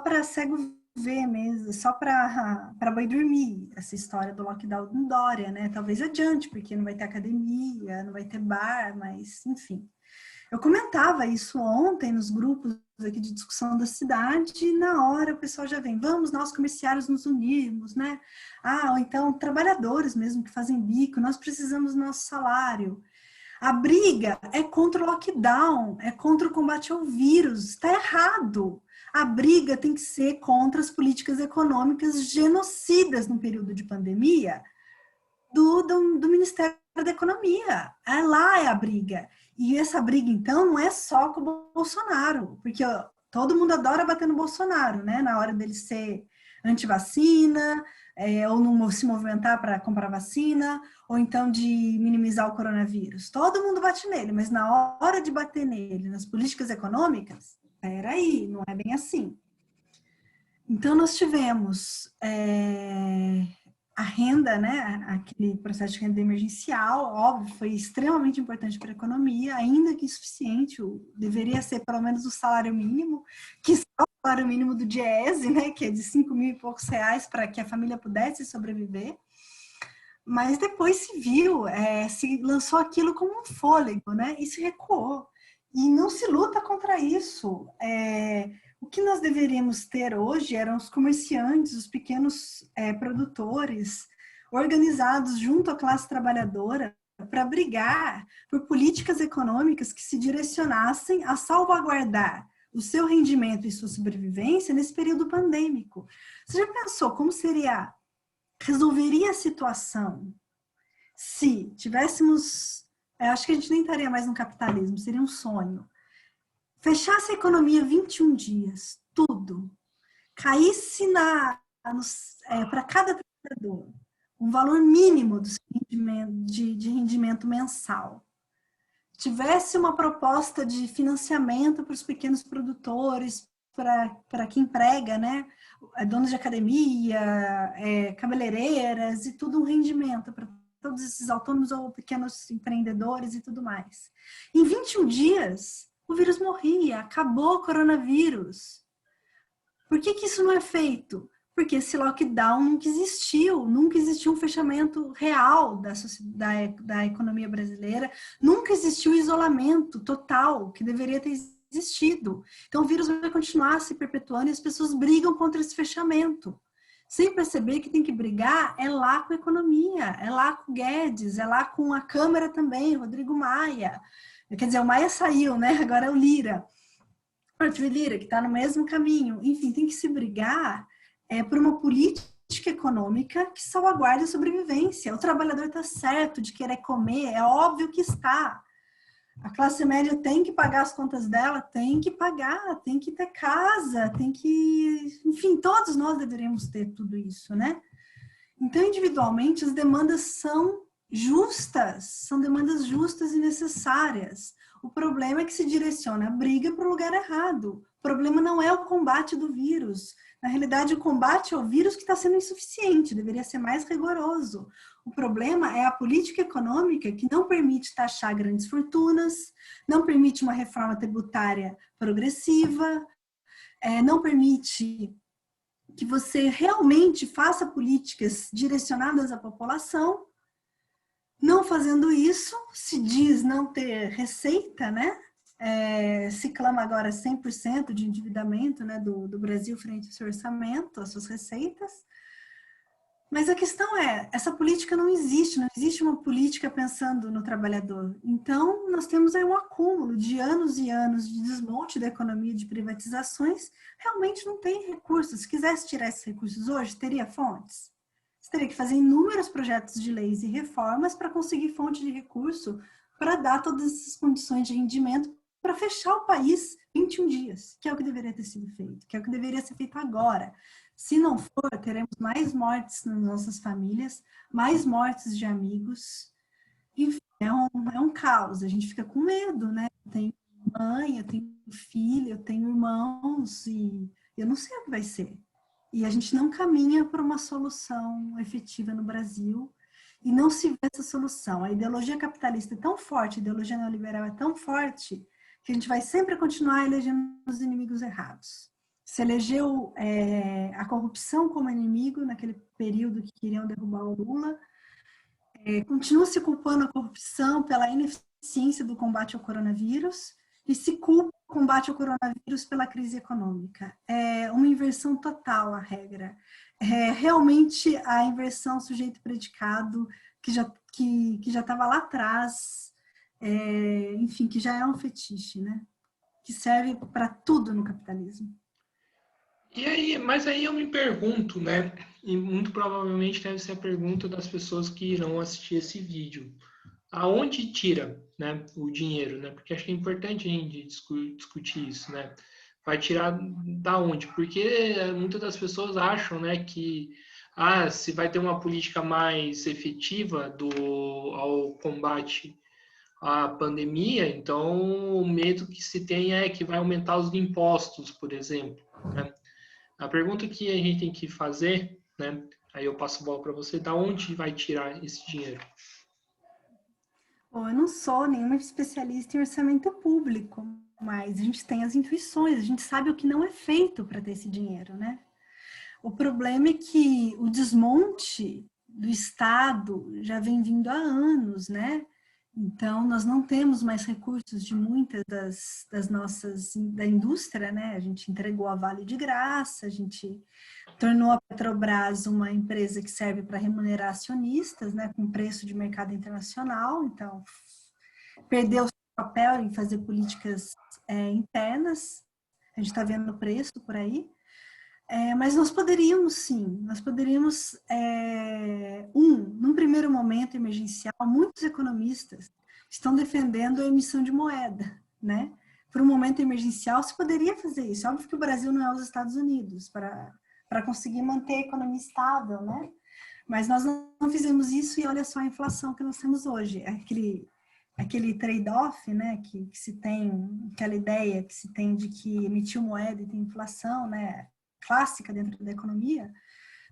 para cego ver mesmo, só para boi dormir, essa história do lockdown do Dória, né? Talvez adiante, porque não vai ter academia, não vai ter bar, mas enfim. Eu comentava isso ontem nos grupos aqui de discussão da cidade e na hora o pessoal já vem, vamos nós comerciários nos unirmos, né? Ou então trabalhadores mesmo que fazem bico, nós precisamos do nosso salário. A briga é contra o lockdown, é contra o combate ao vírus, está errado. A briga tem que ser contra as políticas econômicas genocidas no período de pandemia do Ministério da Economia. Lá é a briga. E essa briga, então, não é só com o Bolsonaro, porque todo mundo adora bater no Bolsonaro, né? Na hora dele ser anti-vacina, ou não se movimentar para comprar vacina, ou então de minimizar o coronavírus. Todo mundo bate nele, mas na hora de bater nele, nas políticas econômicas, peraí, não é bem assim. Então, nós tivemos a renda, né, aquele processo de renda emergencial, óbvio, foi extremamente importante para a economia, ainda que insuficiente, deveria ser pelo menos o salário mínimo, que só o salário mínimo do Diese, né, que é de 5 mil e poucos reais, para que a família pudesse sobreviver. Mas depois se viu, se lançou aquilo como um fôlego, né, e se recuou. E não se luta contra isso. O que nós deveríamos ter hoje eram os comerciantes, os pequenos produtores, organizados junto à classe trabalhadora para brigar por políticas econômicas que se direcionassem a salvaguardar o seu rendimento e sua sobrevivência nesse período pandêmico. Você já pensou como resolveria a situação se tivéssemos... acho que a gente nem estaria mais no capitalismo, seria um sonho. Fechasse a economia 21 dias, tudo, caísse para cada trabalhador um valor mínimo de rendimento mensal, tivesse uma proposta de financiamento para os pequenos produtores, para quem emprega, né, donos de academia, cabeleireiras e tudo um rendimento para todos esses autônomos ou pequenos empreendedores e tudo mais. Em 21 dias, o vírus morria, acabou o coronavírus. Por que isso não é feito? Porque esse lockdown nunca existiu um fechamento real da economia brasileira, nunca existiu isolamento total, que deveria ter existido. Então o vírus vai continuar se perpetuando e as pessoas brigam contra esse fechamento. Sem perceber que tem que brigar é lá com a economia, é lá com o Guedes, é lá com a Câmara também, Rodrigo Maia. Quer dizer, o Maia saiu, né? Agora é o Lira. Arthur Lira, que está no mesmo caminho. Enfim, tem que se brigar por uma política econômica que salvaguarde a sobrevivência. O trabalhador está certo de querer comer, é óbvio que está. A classe média tem que pagar as contas dela, tem que pagar, tem que ter casa, tem que... Enfim, todos nós deveríamos ter tudo isso, né? Então, individualmente, as demandas são demandas justas e necessárias. O problema é que se direciona a briga para o lugar errado. O problema não é o combate do vírus. Na realidade, o combate ao vírus que está sendo insuficiente, deveria ser mais rigoroso. O problema é a política econômica que não permite taxar grandes fortunas, não permite uma reforma tributária progressiva, não permite que você realmente faça políticas direcionadas à população. Não fazendo isso, se diz não ter receita, né? Se clama agora 100% de endividamento, né, do Brasil frente ao seu orçamento, às suas receitas. Mas a questão essa política não existe uma política pensando no trabalhador. Então, nós temos aí um acúmulo de anos e anos de desmonte da economia, de privatizações, realmente não tem recursos. Se quisesse tirar esses recursos hoje, teria fontes? Você teria que fazer inúmeros projetos de leis e reformas para conseguir fonte de recurso para dar todas essas condições de rendimento para fechar o país 21 dias, que é o que deveria ter sido feito, que é o que deveria ser feito agora. Se não for, teremos mais mortes nas nossas famílias, mais mortes de amigos. Enfim, é um caos. A gente fica com medo, né? Eu tenho mãe, eu tenho filho, eu tenho irmãos e eu não sei o que vai ser. E a gente não caminha para uma solução efetiva no Brasil e não se vê essa solução. A ideologia capitalista é tão forte, a ideologia neoliberal é tão forte que a gente vai sempre continuar elegendo os inimigos errados. Se elegeu a corrupção como inimigo naquele período que queriam derrubar o Lula, continua se culpando a corrupção pela ineficiência do combate ao coronavírus e se culpa o combate ao coronavírus pela crise econômica. É uma inversão total a regra. Realmente a inversão sujeito-predicado que já estava lá atrás, enfim, que já é um fetiche, né? Que serve para tudo no capitalismo. Mas aí eu me pergunto, né? E muito provavelmente deve ser a pergunta das pessoas que irão assistir esse vídeo. Aonde tira, né, o dinheiro, né? Porque acho que é importante a gente discutir isso, né? Vai tirar da onde? Porque muitas das pessoas acham, né, que se vai ter uma política mais efetiva ao combate à pandemia, então o medo que se tem é que vai aumentar os impostos, por exemplo, né? A pergunta que a gente tem que fazer, né? Aí eu passo a bola para você. Da onde vai tirar esse dinheiro? Bom, eu não sou nenhuma especialista em orçamento público, mas a gente tem as intuições, a gente sabe o que não é feito para ter esse dinheiro, né? O problema é que o desmonte do Estado já vem vindo há anos, né? Então, nós não temos mais recursos de muitas das nossas, da indústria, né? A gente entregou a Vale de graça, a gente tornou a Petrobras uma empresa que serve para remunerar acionistas, né? Com preço de mercado internacional, então, perdeu o seu papel em fazer políticas internas, a gente está vendo o preço por aí. Mas nós poderíamos, sim, nós poderíamos, num primeiro momento emergencial, muitos economistas estão defendendo a emissão de moeda, né? Por um momento emergencial, se poderia fazer isso. Óbvio que o Brasil não é os Estados Unidos para conseguir manter a economia estável, né? Mas nós não fizemos isso e olha só a inflação que nós temos hoje. Aquele trade-off, né, que se tem, aquela ideia que se tem de que emitiu moeda e tem inflação, né? Clássica dentro da economia,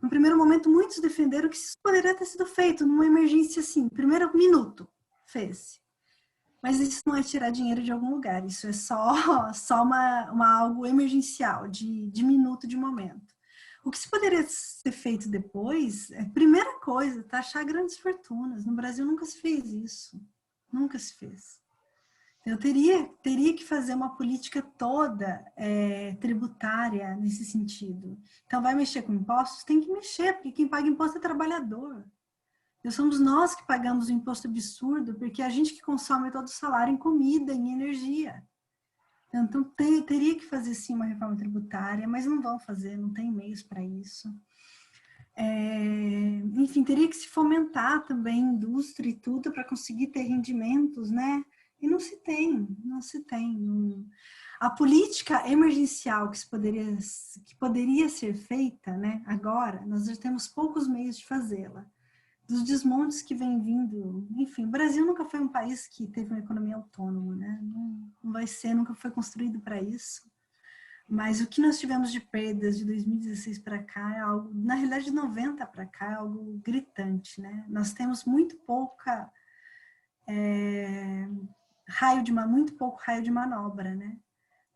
no primeiro momento muitos defenderam que isso poderia ter sido feito numa emergência assim, primeiro minuto, fez. Mas isso não é tirar dinheiro de algum lugar, isso é só algo emergencial, de minuto, de momento. O que se poderia ser feito depois, primeira coisa, taxar grandes fortunas. No Brasil nunca se fez isso, nunca se fez. Eu teria que fazer uma política toda tributária nesse sentido. Então, vai mexer com impostos? Tem que mexer, porque quem paga imposto é trabalhador. Somos nós que pagamos o imposto absurdo, porque é a gente que consome todo o salário em comida, em energia. Então, teria que fazer, sim, uma reforma tributária, mas não vão fazer, não tem meios para isso. Enfim, teria que se fomentar também a indústria e tudo para conseguir ter rendimentos, né? E não se tem. A política emergencial que poderia ser feita, né, agora, nós já temos poucos meios de fazê-la. Dos desmontes que vem vindo, enfim, o Brasil nunca foi um país que teve uma economia autônoma, né? Não vai ser, nunca foi construído para isso. Mas o que nós tivemos de perdas de 2016 para cá é algo, na realidade de 90 para cá, é algo gritante, né? Nós temos muito pouco raio de manobra, né?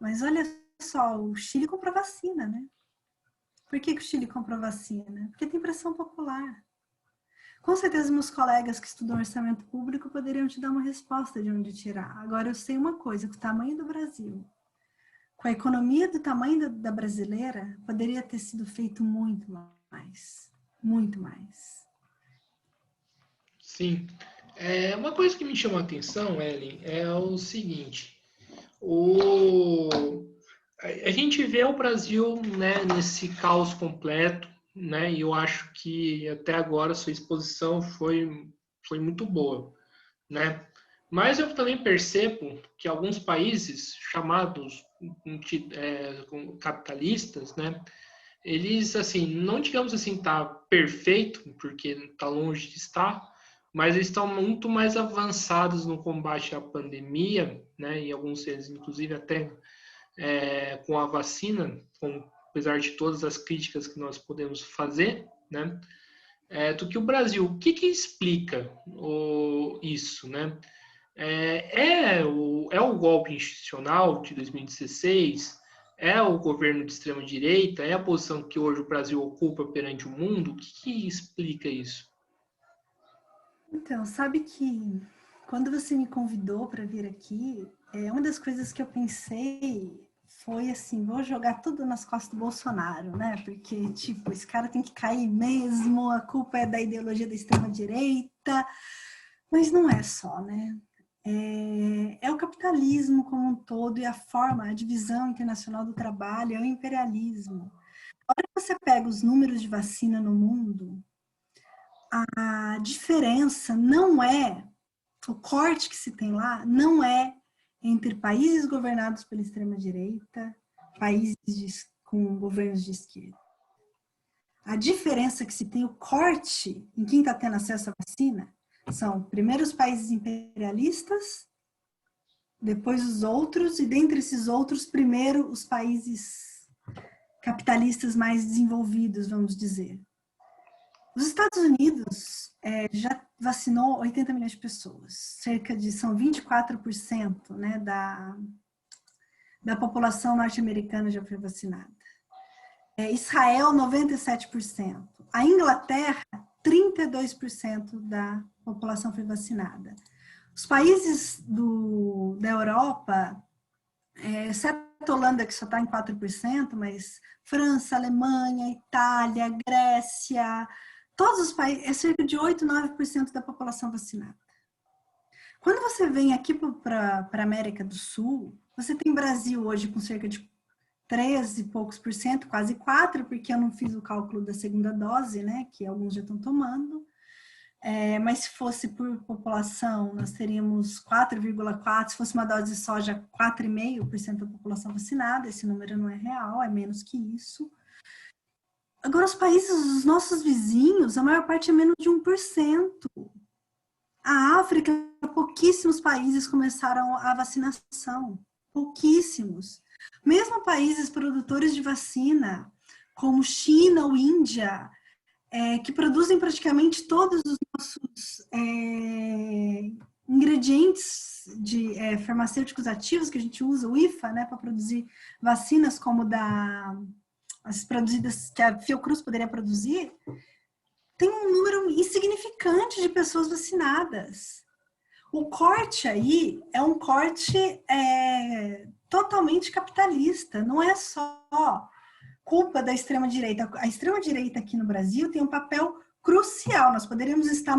Mas olha só, o Chile comprou vacina, né? Por que o Chile comprou vacina? Porque tem pressão popular. Com certeza meus colegas que estudam orçamento público poderiam te dar uma resposta de onde tirar. Agora eu sei uma coisa, com o tamanho do Brasil, com a economia do tamanho da brasileira, poderia ter sido feito muito mais. Muito mais. Sim. Uma coisa que me chamou a atenção, Ellen, é o seguinte. A gente vê o Brasil, né, nesse caos completo, né, e eu acho que até agora a sua exposição foi muito boa, né? Mas eu também percebo que alguns países chamados capitalistas, né, eles, assim, não digamos assim, tá perfeito, porque tá longe de estar, mas eles estão muito mais avançados no combate à pandemia, né, e alguns deles, inclusive, até com a vacina, apesar de todas as críticas que nós podemos fazer, né, do que o Brasil. O que explica isso, né? O golpe institucional de 2016, é o governo de extrema-direita, é a posição que hoje o Brasil ocupa perante o mundo? O que explica isso? Então, sabe que quando você me convidou para vir aqui, uma das coisas que eu pensei foi assim, vou jogar tudo nas costas do Bolsonaro, né? Porque, tipo, esse cara tem que cair mesmo, a culpa é da ideologia da extrema-direita, mas não é só, né? É o capitalismo como um todo e a divisão internacional do trabalho, é o imperialismo. A hora que você pega os números de vacina no mundo, a diferença não é, o corte que se tem lá, não é entre países governados pela extrema-direita, países com governos de esquerda. A diferença que se tem, o corte em quem está tendo acesso à vacina, são primeiro os países imperialistas, depois os outros, e dentre esses outros, primeiro os países capitalistas mais desenvolvidos, vamos dizer. Os Estados Unidos já vacinou 80 milhões de pessoas, são 24%, né, da população norte-americana já foi vacinada. Israel, 97%. A Inglaterra, 32% da população foi vacinada. Os países da Europa, exceto a Holanda, que só está em 4%, mas França, Alemanha, Itália, Grécia, todos os países, é cerca de 8, 9% da população vacinada. Quando você vem aqui para a América do Sul, você tem Brasil hoje com cerca de 13 e poucos por cento, quase 4%, porque eu não fiz o cálculo da segunda dose, né, que alguns já estão tomando. Mas se fosse por população, nós teríamos 4,4%, se fosse uma dose só, já 4,5% da população vacinada. Esse número não é real, é menos que isso. Agora, os nossos vizinhos, a maior parte é menos de 1%. A África, pouquíssimos países começaram a vacinação, pouquíssimos. Mesmo países produtores de vacina, como China ou Índia, que produzem praticamente todos os nossos ingredientes farmacêuticos ativos que a gente usa, o IFA, né, para produzir vacinas como as produzidas que a Fiocruz poderia produzir, tem um número insignificante de pessoas vacinadas. O corte aí é um corte totalmente capitalista, não é só culpa da extrema-direita. A extrema-direita aqui no Brasil tem um papel crucial. Nós poderíamos estar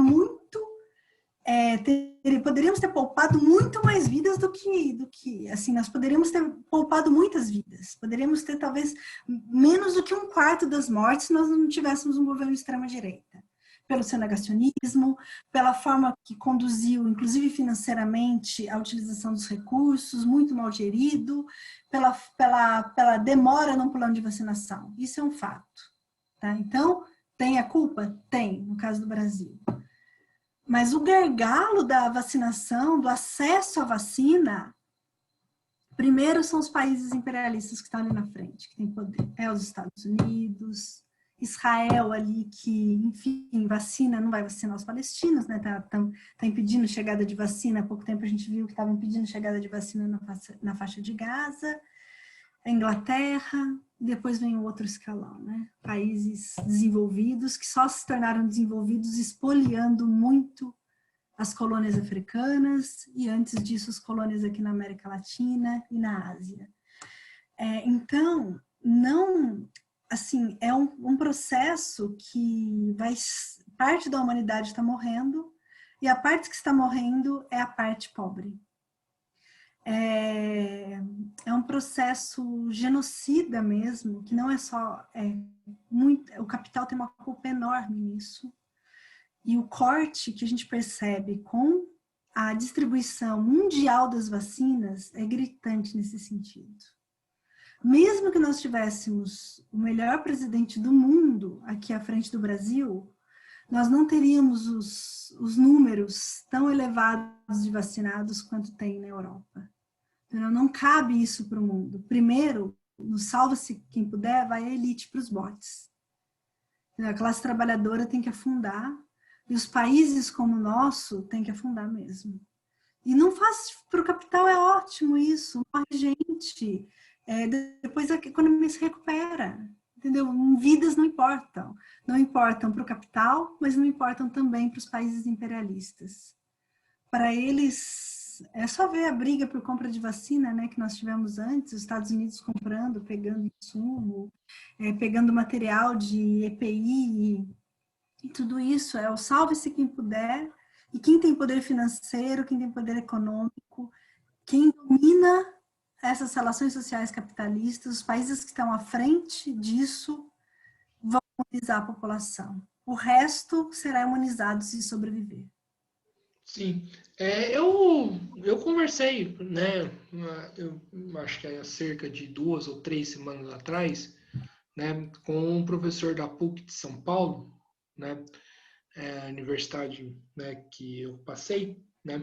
poderíamos ter poupado muito mais vidas do que assim, nós poderíamos ter poupado muitas vidas. Poderíamos ter, talvez, menos do que 1/4 das mortes se nós não tivéssemos um governo de extrema-direita. Pelo seu negacionismo, pela forma que conduziu, inclusive financeiramente, a utilização dos recursos, muito mal gerido, pela demora no plano de vacinação. Isso é um fato. Tá? Então, tem a culpa? Tem, no caso do Brasil. Mas o gargalo da vacinação, do acesso à vacina, primeiro são os países imperialistas que estão ali na frente, que têm poder. Os Estados Unidos, Israel ali, que, enfim, não vai vacinar os palestinos, né? Tá impedindo chegada de vacina. Há pouco tempo a gente viu que estava impedindo chegada de vacina na faixa de Gaza. A Inglaterra, depois vem o outro escalão, né? Países desenvolvidos que só se tornaram desenvolvidos expoliando muito as colônias africanas e, antes disso, as colônias aqui na América Latina e na Ásia. Então, não, assim, é um processo que parte da humanidade está morrendo e a parte que está morrendo é a parte pobre. É um processo genocida mesmo, que não é só... o capital tem uma culpa enorme nisso. E o corte que a gente percebe com a distribuição mundial das vacinas é gritante nesse sentido. Mesmo que nós tivéssemos o melhor presidente do mundo aqui à frente do Brasil, nós não teríamos os números tão elevados de vacinados quanto tem na Europa. Então, não cabe isso para o mundo. Primeiro, no salva-se quem puder, vai a elite para os botes. A classe trabalhadora tem que afundar, e os países como o nosso têm que afundar mesmo. E não faz para o capital, é ótimo isso, morre gente. Depois a economia se recupera, entendeu? Vidas não importam. Não importam para o capital, mas não importam também para os países imperialistas. Para eles, é só ver a briga por compra de vacina, né, que nós tivemos antes, os Estados Unidos comprando, pegando insumo, pegando material de EPI, e tudo isso é o salve-se quem puder, e quem tem poder financeiro, quem tem poder econômico, quem domina essas relações sociais capitalistas, os países que estão à frente disso vão imunizar a população. O resto será imunizado se sobreviver. Sim, eu conversei, né, eu acho que há cerca de 2 ou 3 semanas atrás, né, com um professor da PUC de São Paulo, né, a universidade, né, que eu passei, né,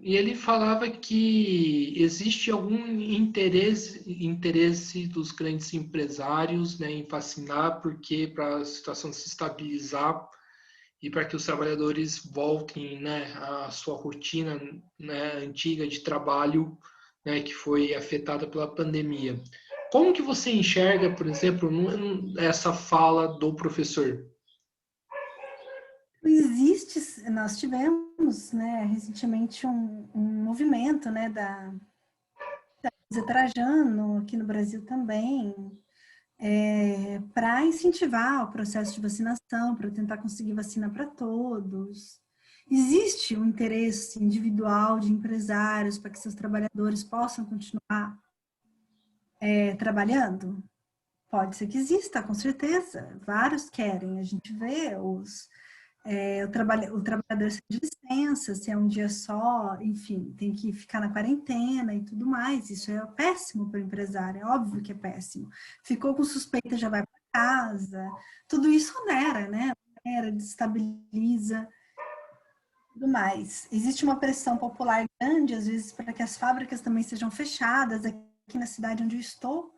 E ele falava que existe algum interesse dos grandes empresários, né, em vacinar, porque para a situação se estabilizar e para que os trabalhadores voltem, né, à sua rotina, né, antiga de trabalho, né, que foi afetada pela pandemia. Como que você enxerga, por exemplo, essa fala do professor? Existe, nós tivemos, né, recentemente um movimento, né, da Zé Trajano, aqui no Brasil também, para incentivar o processo de vacinação, para tentar conseguir vacina para todos. Existe um interesse individual de empresários para que seus trabalhadores possam continuar trabalhando? Pode ser que exista, com certeza. Vários querem. A gente vê o trabalhador sem licença, se é um dia só, enfim, tem que ficar na quarentena e tudo mais. Isso é péssimo para o empresário, é óbvio que é péssimo. Ficou com suspeita, já vai para casa. Tudo isso onera, né? Onera, desestabiliza, tudo mais. Existe uma pressão popular grande, às vezes, para que as fábricas também sejam fechadas. Aqui na cidade onde eu estou,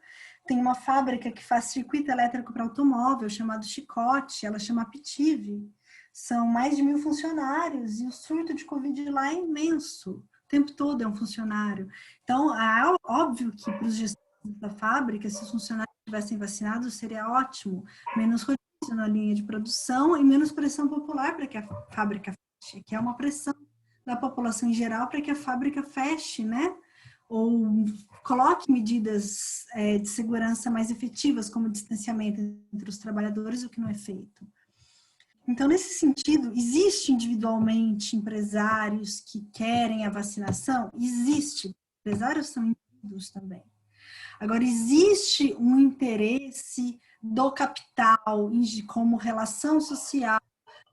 tem uma fábrica que faz circuito elétrico para automóvel, chamado Chicote, ela chama Aptiv. São mais de 1.000 funcionários e o surto de Covid lá é imenso. O tempo todo é um funcionário. Então, é óbvio que para os gestores da fábrica, se os funcionários estivessem vacinados, seria ótimo. Menos rodízio na linha de produção e menos pressão popular para que a fábrica feche, que é uma pressão da população em geral para que a fábrica feche, né? Ou coloque medidas de segurança mais efetivas, como distanciamento entre os trabalhadores, o que não é feito. Então, nesse sentido, existe individualmente empresários que querem a vacinação? Existe. Empresários são indivíduos também. Agora, existe um interesse do capital como relação social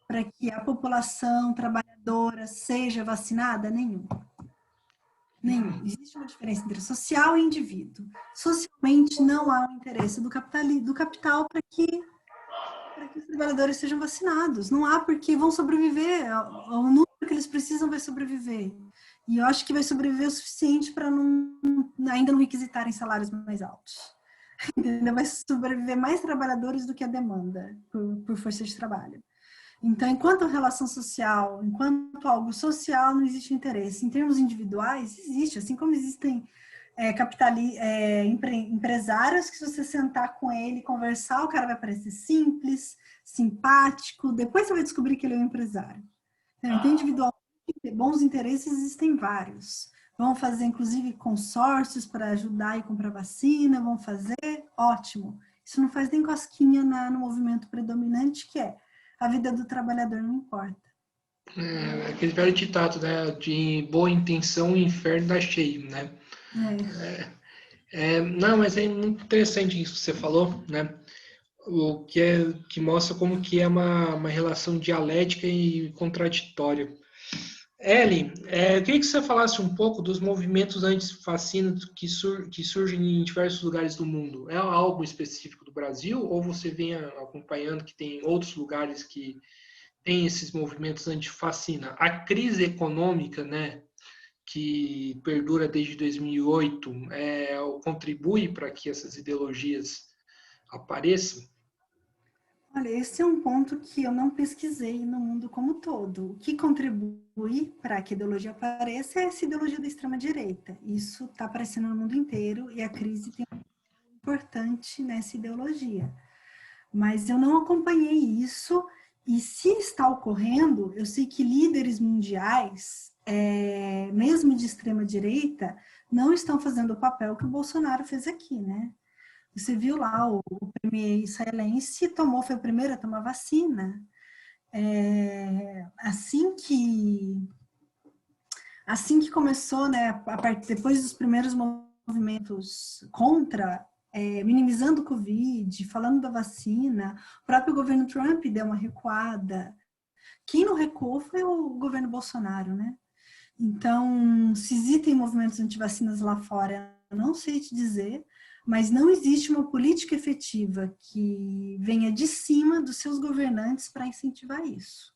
para que a população trabalhadora seja vacinada? Nenhum. Nenhum. Existe uma diferença entre social e indivíduo. Socialmente, não há um interesse do capital para que os trabalhadores sejam vacinados. Não há, porque vão sobreviver. O número que eles precisam vai sobreviver. E eu acho que vai sobreviver o suficiente para ainda não requisitarem salários mais altos. Ainda vai sobreviver mais trabalhadores do que a demanda por força de trabalho. Então, enquanto relação social, enquanto algo social, não existe interesse. Em termos individuais, existe, assim como existem empresários que, se você sentar com ele e conversar, o cara vai parecer simples, simpático, depois você vai descobrir que ele é um empresário. Então, individualmente, bons interesses existem vários. Vão fazer, inclusive, consórcios para ajudar e comprar vacina, vão fazer, ótimo. Isso não faz nem cosquinha no movimento predominante, que é a vida do trabalhador não importa. Aquele velho ditado, né? De boa intenção, o inferno dá cheio, né? Não, mas é muito interessante isso que você falou, né? O que mostra como que é uma relação dialética e contraditória. Ellen, eu queria que você falasse um pouco dos movimentos anti-vacina que surgem em diversos lugares do mundo. É algo específico do Brasil ou você vem acompanhando que tem outros lugares que têm esses movimentos anti-vacina? A crise econômica, né, que perdura desde 2008, contribui para que essas ideologias apareçam? Olha, esse é um ponto que eu não pesquisei no mundo como todo. O que contribui para que a ideologia apareça é essa ideologia da extrema-direita. Isso está aparecendo no mundo inteiro e a crise tem um papel importante nessa ideologia. Mas eu não acompanhei isso, e se está ocorrendo, eu sei que líderes mundiais, mesmo de extrema-direita, não estão fazendo o papel que o Bolsonaro fez aqui, né? Você viu lá, o premier israelense foi o primeiro a tomar vacina. Assim que começou, né, depois dos primeiros movimentos contra, minimizando o Covid, falando da vacina, o próprio governo Trump deu uma recuada. Quem não recuou foi o governo Bolsonaro, né? Então, se existem movimentos anti-vacinas lá fora, eu não sei te dizer, mas não existe uma política efetiva que venha de cima dos seus governantes para incentivar isso.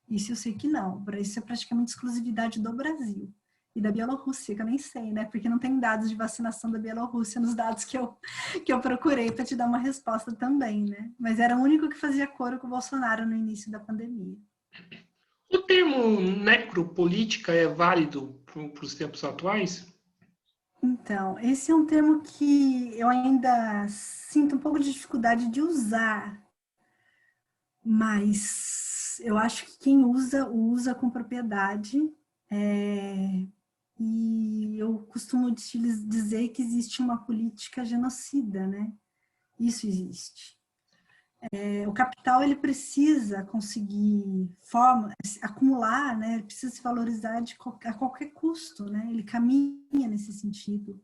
Isso eu sei que não. Isso é praticamente exclusividade do Brasil. E da Bielorrússia, que eu nem sei, né? Porque não tem dados de vacinação da Bielorrússia nos dados que eu procurei para te dar uma resposta também, né? Mas era o único que fazia coro com o Bolsonaro no início da pandemia. O termo necropolítica é válido para os tempos atuais? Então, esse é um termo que eu ainda sinto um pouco de dificuldade de usar, mas eu acho que quem usa, usa com propriedade. E eu costumo dizer que existe uma política genocida, né? Isso existe. O capital ele precisa conseguir acumular, né? Ele precisa se valorizar a qualquer custo, né? Ele caminha nesse sentido.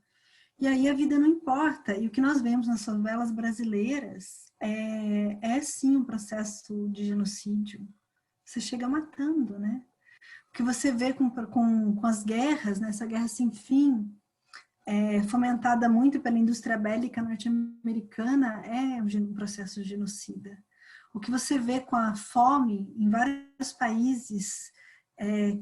E aí a vida não importa. E o que nós vemos nas favelas brasileiras é sim um processo de genocídio. Você chega matando, né? O que você vê com as guerras, né? Essa guerra sem fim, fomentada muito pela indústria bélica norte-americana, é um processo de genocida. O que você vê com a fome em vários países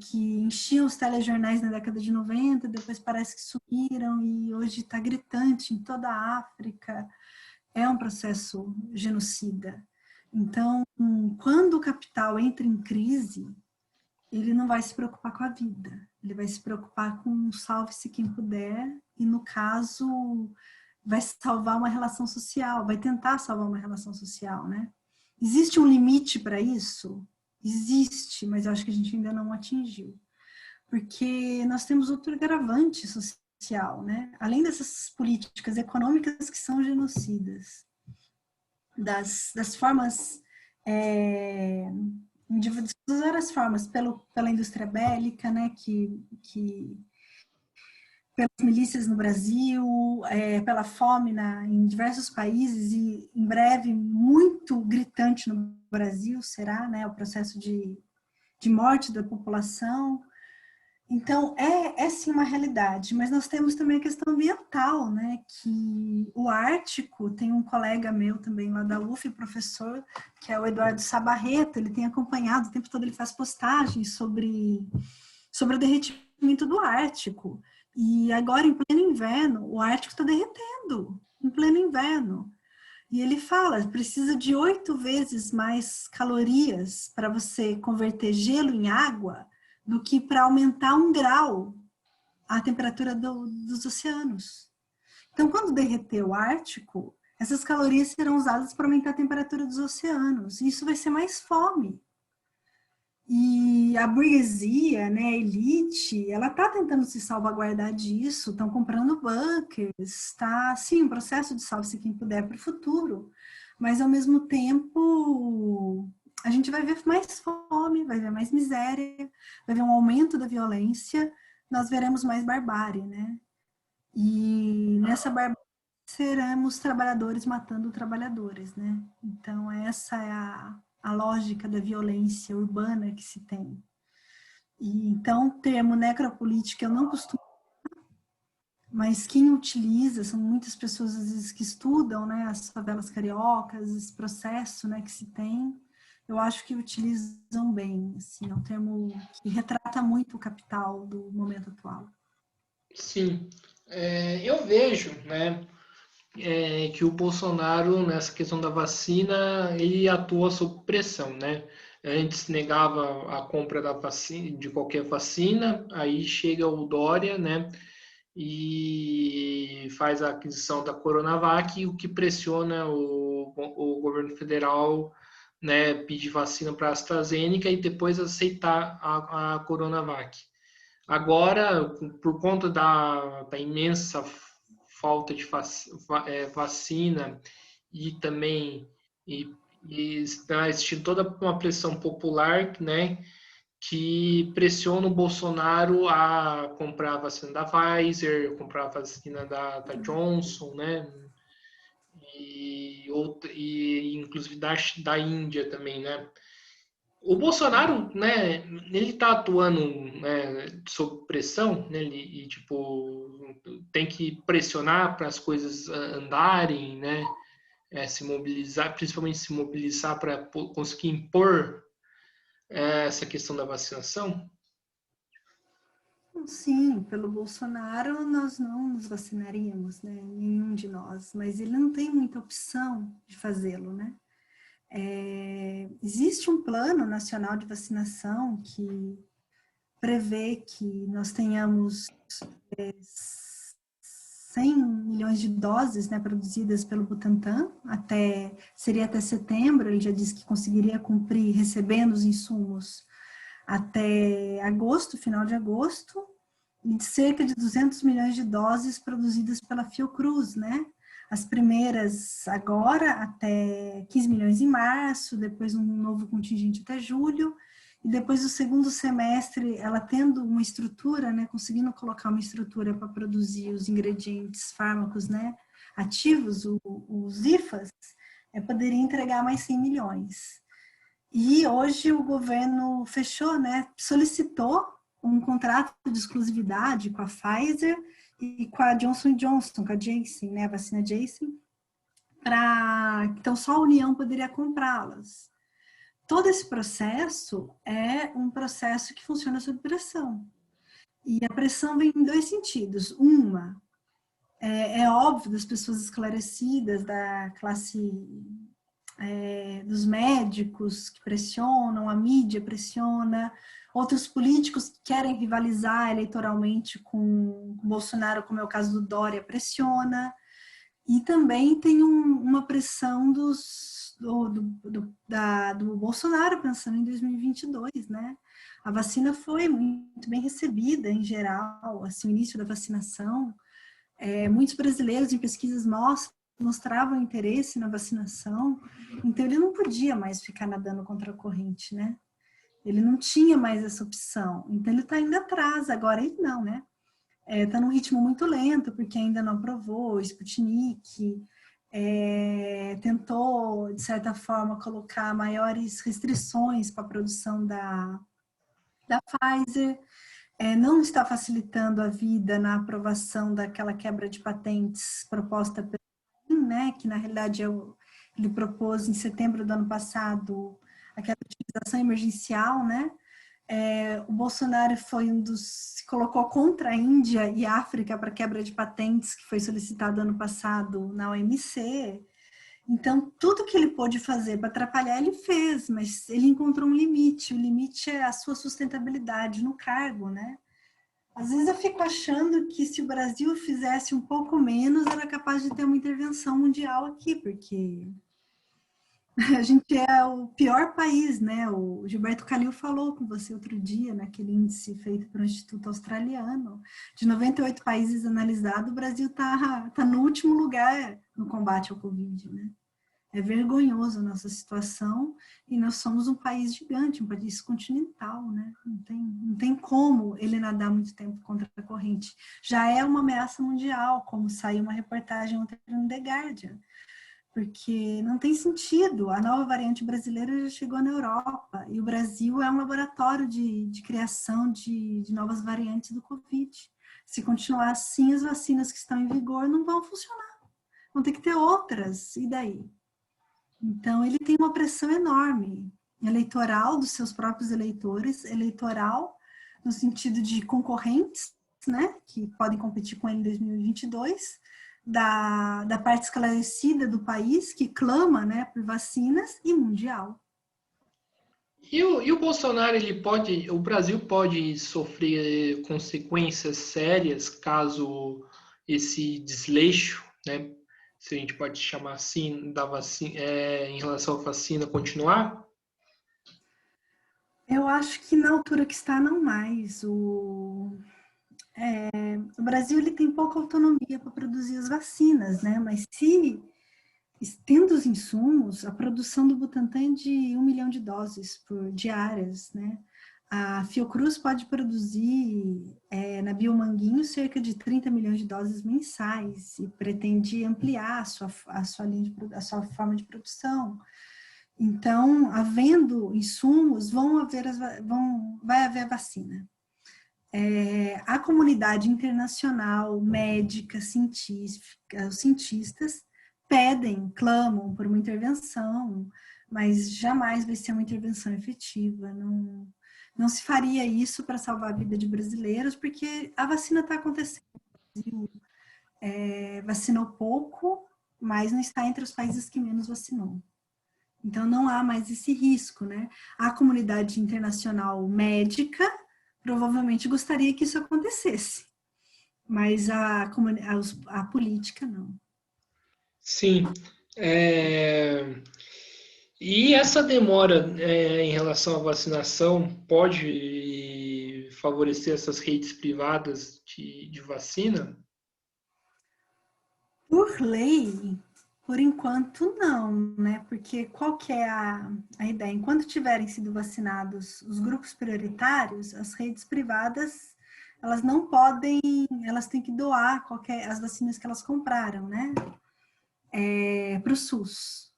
que enchiam os telejornais na década de 90, depois parece que sumiram e hoje está gritante em toda a África, é um processo genocida. Então, quando o capital entra em crise, ele não vai se preocupar com a vida, ele vai se preocupar com salve-se quem puder, e no caso, vai salvar uma relação social, vai tentar salvar uma relação social, né? Existe um limite para isso? Existe, mas eu acho que a gente ainda não atingiu. Porque nós temos outro agravante social, né? Além dessas políticas econômicas que são genocidas, das formas de várias formas, pela indústria bélica, né, pelas milícias no Brasil, pela fome em diversos países e em breve muito gritante no Brasil será, né, o processo de morte da população. Então, é sim uma realidade, mas nós temos também a questão ambiental, né? Que o Ártico, tem um colega meu também lá da UF, professor, que é o Eduardo Sabarreto, ele tem acompanhado o tempo todo, ele faz postagens sobre o derretimento do Ártico. E agora, em pleno inverno, o Ártico está derretendo, em pleno inverno. E ele fala, precisa de 8 vezes mais calorias para você converter gelo em água do que para aumentar 1 grau a temperatura dos oceanos. Então, quando derreter o Ártico, essas calorias serão usadas para aumentar a temperatura dos oceanos. E isso vai ser mais fome. E a burguesia, né, a elite, ela está tentando se salvaguardar disso, estão comprando bunkers, está, sim, um processo de salve-se quem puder para o futuro. Mas, ao mesmo tempo, a gente vai ver mais fome, vai ver mais miséria, vai ver um aumento da violência, nós veremos mais barbárie, né? E nessa barbárie seremos trabalhadores matando trabalhadores, né? Então, essa é a lógica da violência urbana que se tem. E, então, o termo necropolítica eu não costumo, mas quem utiliza, são muitas pessoas às vezes que estudam, né, as favelas cariocas, esse processo, né, que se tem, eu acho que utilizam bem, assim, é um termo que retrata muito o capital do momento atual. Sim, eu vejo, né, que o Bolsonaro, nessa questão da vacina, ele atua sob pressão, né? Antes negava a compra da vacina, de qualquer vacina, aí chega o Dória, né, e faz a aquisição da Coronavac, o que pressiona o governo federal, né, pedir vacina para a AstraZeneca e depois aceitar a Coronavac. Agora, por conta da imensa falta de vacina e também está existindo toda uma pressão popular, né, que pressiona o Bolsonaro a comprar a vacina da Pfizer, comprar a vacina da Johnson, né, e inclusive da Índia também, né. O Bolsonaro, né, ele está atuando, né, sob pressão, né, e tipo tem que pressionar para as coisas andarem, né, se mobilizar, principalmente se mobilizar para conseguir impor essa questão da vacinação? Sim, pelo Bolsonaro nós não nos vacinaríamos, né? Nenhum de nós, mas ele não tem muita opção de fazê-lo, né? Existe um plano nacional de vacinação que prevê que nós tenhamos 100 milhões de doses, né, produzidas pelo Butantan, seria até setembro. Ele já disse que conseguiria cumprir recebendo os insumos até agosto, final de agosto, e de cerca de 200 milhões de doses produzidas pela Fiocruz, né? As primeiras agora, até 15 milhões em março, depois um novo contingente até julho, e depois do segundo semestre, ela tendo uma estrutura, né, conseguindo colocar uma estrutura para produzir os ingredientes fármacos, né, ativos, os IFAs, poderia entregar mais 100 milhões. E hoje o governo fechou, né, solicitou um contrato de exclusividade com a Pfizer e com a Johnson Johnson, com a Janssen, né, a vacina Janssen, então só a União poderia comprá-las. Todo esse processo é um processo que funciona sob pressão. E a pressão vem em dois sentidos. Uma, é óbvio, das pessoas esclarecidas, da classe dos médicos que pressionam, a mídia pressiona, outros políticos que querem rivalizar eleitoralmente com o Bolsonaro, como é o caso do Dória, pressiona. E também tem uma pressão do Bolsonaro, pensando em 2022, né? A vacina foi muito bem recebida, em geral, assim, o início da vacinação. Muitos brasileiros, em pesquisas, mostravam interesse na vacinação, então ele não podia mais ficar nadando contra a corrente, né? Ele não tinha mais essa opção, então ele está indo atrás, agora ele não, né? Está num ritmo muito lento, porque ainda não aprovou o Sputnik, tentou, de certa forma, colocar maiores restrições para a produção da Pfizer, não está facilitando a vida na aprovação daquela quebra de patentes proposta pelo, né, que na realidade ele propôs em setembro do ano passado aquela utilização emergencial, né? O Bolsonaro foi se colocou contra a Índia e a África para quebra de patentes, que foi solicitado ano passado na OMC. Então, tudo que ele pôde fazer para atrapalhar, ele fez, mas ele encontrou um limite. O limite é a sua sustentabilidade no cargo, né? Às vezes eu fico achando que se o Brasil fizesse um pouco menos, era capaz de ter uma intervenção mundial aqui, porque a gente é o pior país, né? O Gilberto Calil falou com você outro dia, naquele índice feito pelo Instituto Australiano. De 98 países analisados, o Brasil tá no último lugar no combate ao Covid, né? É vergonhoso a nossa situação e nós somos um país gigante, um país continental, né? Não tem como ele nadar muito tempo contra a corrente. Já é uma ameaça mundial, como saiu uma reportagem ontem no The Guardian, porque não tem sentido. A nova variante brasileira já chegou na Europa e o Brasil é um laboratório de criação de novas variantes do Covid. Se continuar assim, as vacinas que estão em vigor não vão funcionar. Vão ter que ter outras, e daí? Então, ele tem uma pressão enorme, eleitoral dos seus próprios eleitores, eleitoral no sentido de concorrentes, né, que podem competir com ele em 2022, da parte esclarecida do país, que clama, né, por vacinas, e mundial. E o Bolsonaro, o Brasil pode sofrer consequências sérias caso esse desleixo, né, se a gente pode chamar assim, da vacina, em relação à vacina continuar? Eu acho que na altura que está, não mais. O Brasil ele tem pouca autonomia para produzir as vacinas, né? Mas se tendo os insumos, a produção do Butantan é de 1 milhão de doses por diárias, né? A Fiocruz pode produzir na Biomanguinho cerca de 30 milhões de doses mensais e pretende ampliar a sua forma de produção. Então, havendo insumos, vai haver vacina. A comunidade internacional, médica, científica, os cientistas, pedem, clamam por uma intervenção, mas jamais vai ser uma intervenção efetiva. Não se faria isso para salvar a vida de brasileiros, porque a vacina está acontecendo. O Brasil vacinou pouco, mas não está entre os países que menos vacinou. Então, não há mais esse risco, né? A comunidade internacional médica provavelmente gostaria que isso acontecesse, mas a política não. Sim. E essa demora em relação à vacinação pode favorecer essas redes privadas de vacina? Por lei, por enquanto não, né? Porque qual que é a ideia? Enquanto tiverem sido vacinados os grupos prioritários, as redes privadas, elas não podem, elas têm que doar as vacinas que elas compraram, né? Para o SUS.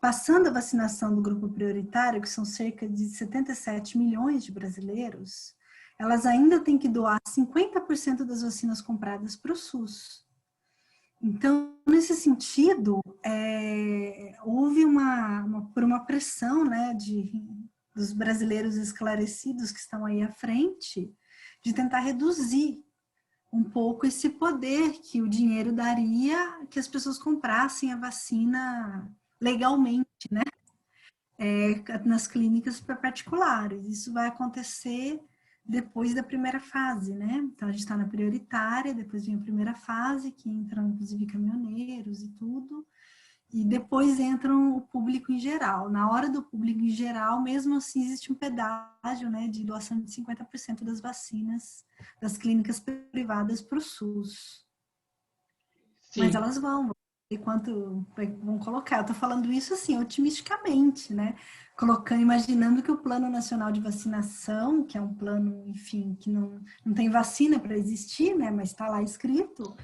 Passando a vacinação do grupo prioritário, que são cerca de 77 milhões de brasileiros, elas ainda têm que doar 50% das vacinas compradas para o SUS. Então, nesse sentido, houve por uma pressão, né, dos brasileiros esclarecidos que estão aí à frente, de tentar reduzir um pouco esse poder que o dinheiro daria que as pessoas comprassem a vacina legalmente, né, nas clínicas particulares. Isso vai acontecer depois da primeira fase, né? Então, a gente está na prioritária, depois vem a primeira fase, que entram, inclusive, caminhoneiros e tudo, e depois entram o público em geral. Na hora do público em geral, mesmo assim, existe um pedágio, né, de doação de 50% das vacinas das clínicas privadas para o SUS. Sim. Mas elas vão ver quanto vão colocar. Eu estou falando isso, assim, otimisticamente, né? Imaginando que o Plano Nacional de Vacinação, que é um plano, enfim, que não tem vacina para existir, né? Mas está lá escrito,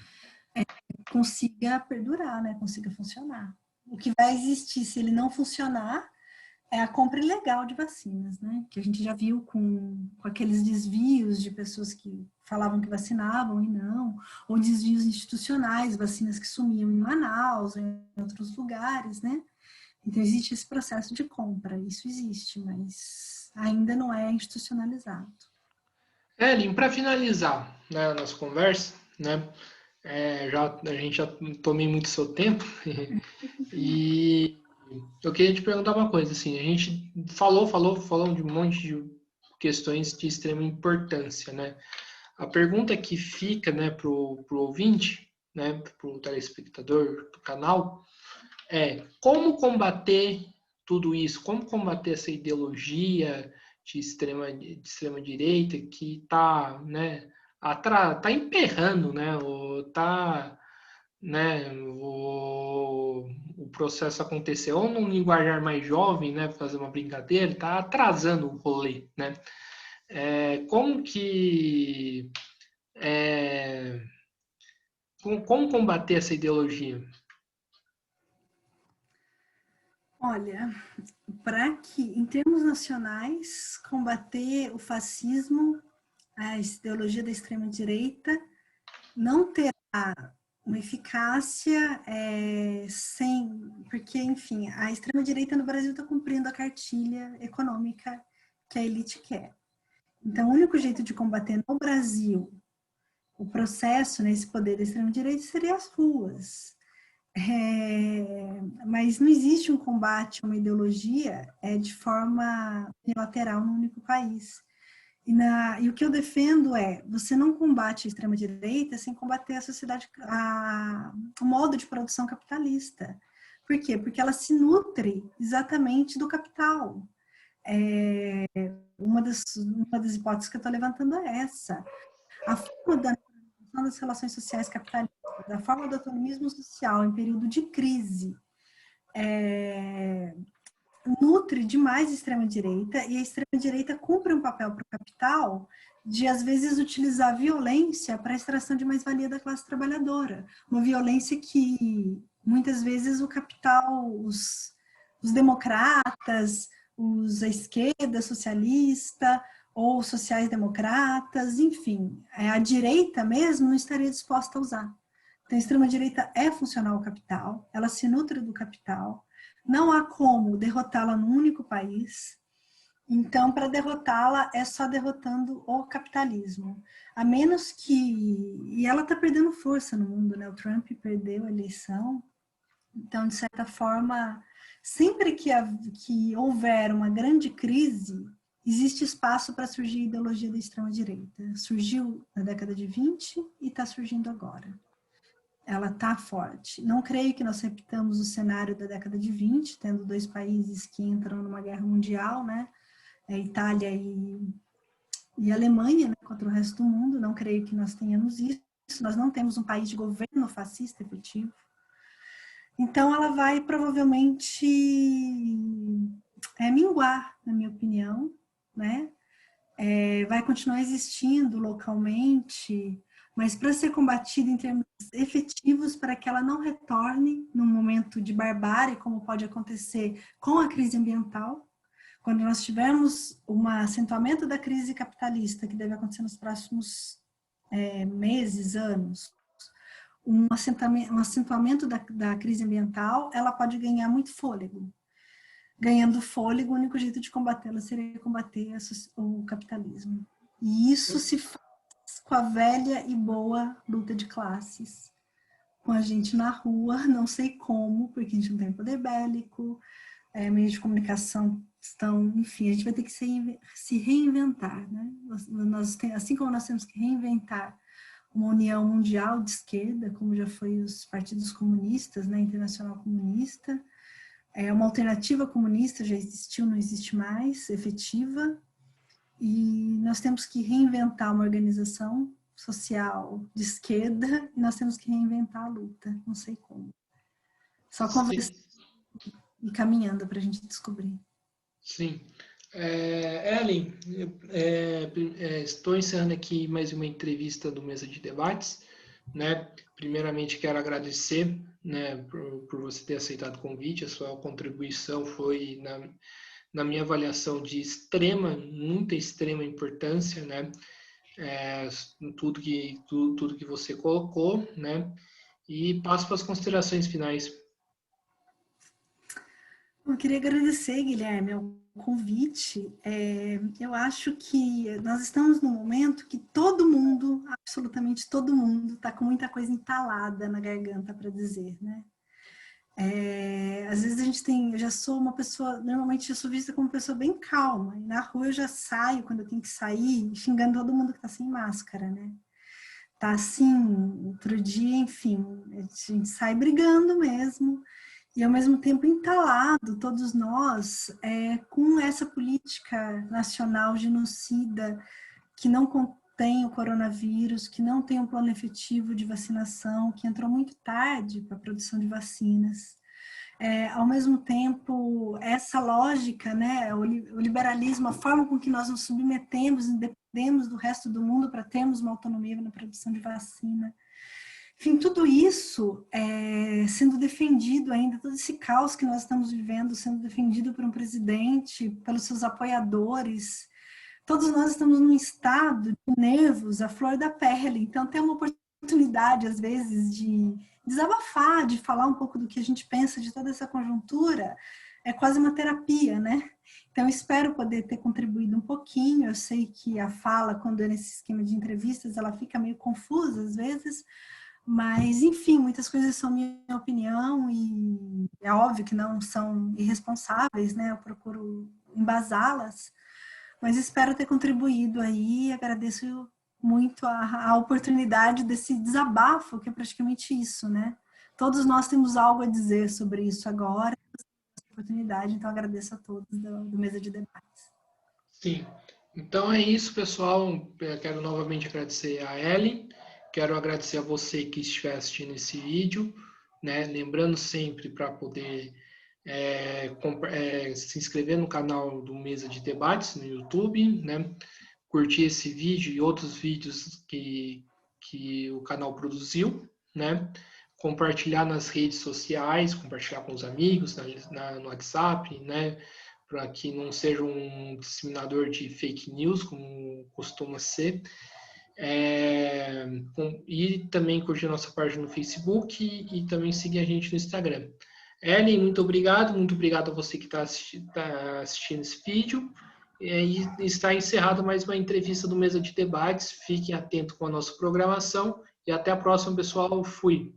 consiga perdurar, né? Consiga funcionar. O que vai existir, se ele não funcionar, é a compra ilegal de vacinas, né? Que a gente já viu com aqueles desvios de pessoas que falavam que vacinavam e não, ou desvios institucionais, vacinas que sumiam em Manaus, em outros lugares, né? Então, existe esse processo de compra, isso existe, mas ainda não é institucionalizado. Ellen, para finalizar, né, a nossa conversa, né, a gente já tomei muito seu tempo e eu queria te perguntar uma coisa, assim, a gente falou de um monte de questões de extrema importância, né? A pergunta que fica, né, pro ouvinte, né, pro telespectador do canal, como combater tudo isso? Como combater essa ideologia de extrema direita que está, né, tá emperrando, né, o processo acontecer ou num linguajar mais jovem, né, fazer uma brincadeira, está atrasando o rolê, né? Como que como combater essa ideologia? Olha, para que, em termos nacionais, combater o fascismo, a ideologia da extrema-direita, não terá uma eficácia porque, enfim, a extrema-direita no Brasil está cumprindo a cartilha econômica que a elite quer. Então, o único jeito de combater no Brasil o processo nesse poder da extrema-direita seria as ruas. Mas não existe um combate a uma ideologia de forma unilateral no único país. E o que eu defendo você não combate a extrema-direita sem combater a sociedade, o modo de produção capitalista. Por quê? Porque ela se nutre exatamente do capital. Uma das hipóteses que eu estou levantando é essa. A forma das relações sociais capitalistas, a forma do autonomismo social em período de crise, nutre demais a extrema-direita, e a extrema-direita cumpre um papel para o capital de, às vezes, utilizar a violência para a extração de mais-valia da classe trabalhadora. Uma violência que, muitas vezes, o capital, os democratas, a esquerda socialista ou sociais-democratas, enfim, a direita mesmo não estaria disposta a usar. Então, a extrema-direita é funcional ao capital, ela se nutre do capital, não há como derrotá-la num único país. Então, para derrotá-la, é só derrotando o capitalismo. A menos que... E ela está perdendo força no mundo, né? O Trump perdeu a eleição. Então, de certa forma, sempre que houver uma grande crise, existe espaço para surgir a ideologia da extrema-direita. Surgiu na década de 20 e está surgindo agora. Ela está forte. Não creio que nós repitamos o cenário da década de 20, tendo dois países que entram numa guerra mundial, né? A Itália e a Alemanha, né? Contra o resto do mundo. Não creio que nós tenhamos isso. Nós não temos um país de governo fascista efetivo. Então, ela vai provavelmente minguar, na minha opinião, né? Vai continuar existindo localmente, mas para ser combatida em termos efetivos, para que ela não retorne num momento de barbárie, como pode acontecer com a crise ambiental, quando nós tivermos um acentuamento da crise capitalista, que deve acontecer nos próximos meses, anos, um acentuamento da crise ambiental, ela pode ganhar muito fôlego. Ganhando fôlego, o único jeito de combatê-la seria combater o capitalismo. E isso se faz com a velha e boa luta de classes. Com a gente na rua, não sei como, porque a gente não tem poder bélico, meios de comunicação estão... Enfim, a gente vai ter que se reinventar, né? Assim como nós temos que reinventar uma união mundial de esquerda, como já foi os partidos comunistas, né, Internacional Comunista, uma alternativa comunista já existiu, não existe mais, efetiva, e nós temos que reinventar uma organização social de esquerda, e nós temos que reinventar a luta, não sei como. Só conversando e caminhando para a gente descobrir. Sim. Ellen, estou encerrando aqui mais uma entrevista do Mesa de Debates, né? Primeiramente, quero agradecer, né, por você ter aceitado o convite. A sua contribuição foi, na minha avaliação, de muita extrema importância, né? Tudo que você colocou, né? E passo para as considerações finais. Eu queria agradecer, Guilherme, o convite. Eu acho que nós estamos num momento que todo mundo, absolutamente todo mundo, está com muita coisa entalada na garganta para dizer, né? Às vezes eu já sou uma pessoa, normalmente eu sou vista como uma pessoa bem calma, e na rua eu já saio, quando eu tenho que sair, xingando todo mundo que está sem máscara, né? Tá assim, outro dia, enfim, a gente sai brigando mesmo, e ao mesmo tempo entalado, todos nós, com essa política nacional genocida que não contém o coronavírus, que não tem um plano efetivo de vacinação, que entrou muito tarde para a produção de vacinas. Ao mesmo tempo, essa lógica, né, o liberalismo, a forma com que nós nos submetemos, independemos do resto do mundo para termos uma autonomia na produção de vacina. Enfim, tudo isso sendo defendido ainda, todo esse caos que nós estamos vivendo, sendo defendido por um presidente, pelos seus apoiadores. Todos nós estamos num estado de nervos, à flor da pele. Então, tem uma oportunidade, às vezes, de desabafar, de falar um pouco do que a gente pensa de toda essa conjuntura, é quase uma terapia, né? Então, espero poder ter contribuído um pouquinho. Eu sei que a fala, quando é nesse esquema de entrevistas, ela fica meio confusa, às vezes, mas, enfim, muitas coisas são minha opinião e é óbvio que não são irresponsáveis, né? Eu procuro embasá-las, mas espero ter contribuído aí. Agradeço muito a oportunidade desse desabafo, que é praticamente isso, né? Todos nós temos algo a dizer sobre isso agora, essa oportunidade, então agradeço a todos do Mesa de Debates. Sim. Então é isso, pessoal. Eu quero novamente agradecer a Ellen. Quero agradecer a você que estiver assistindo esse vídeo, né? Lembrando sempre para poder se inscrever no canal do Mesa de Debates no YouTube, né? Curtir esse vídeo e outros vídeos que o canal produziu, né? Compartilhar nas redes sociais, compartilhar com os amigos, no WhatsApp, né? Para que não seja um disseminador de fake news, como costuma ser. E também curtir a nossa página no Facebook e também seguir a gente no Instagram. Ellen, muito obrigado a você que está assistindo esse vídeo. E está encerrada mais uma entrevista do Mesa de Debates. Fiquem atentos com a nossa programação e até a próxima, pessoal. Fui!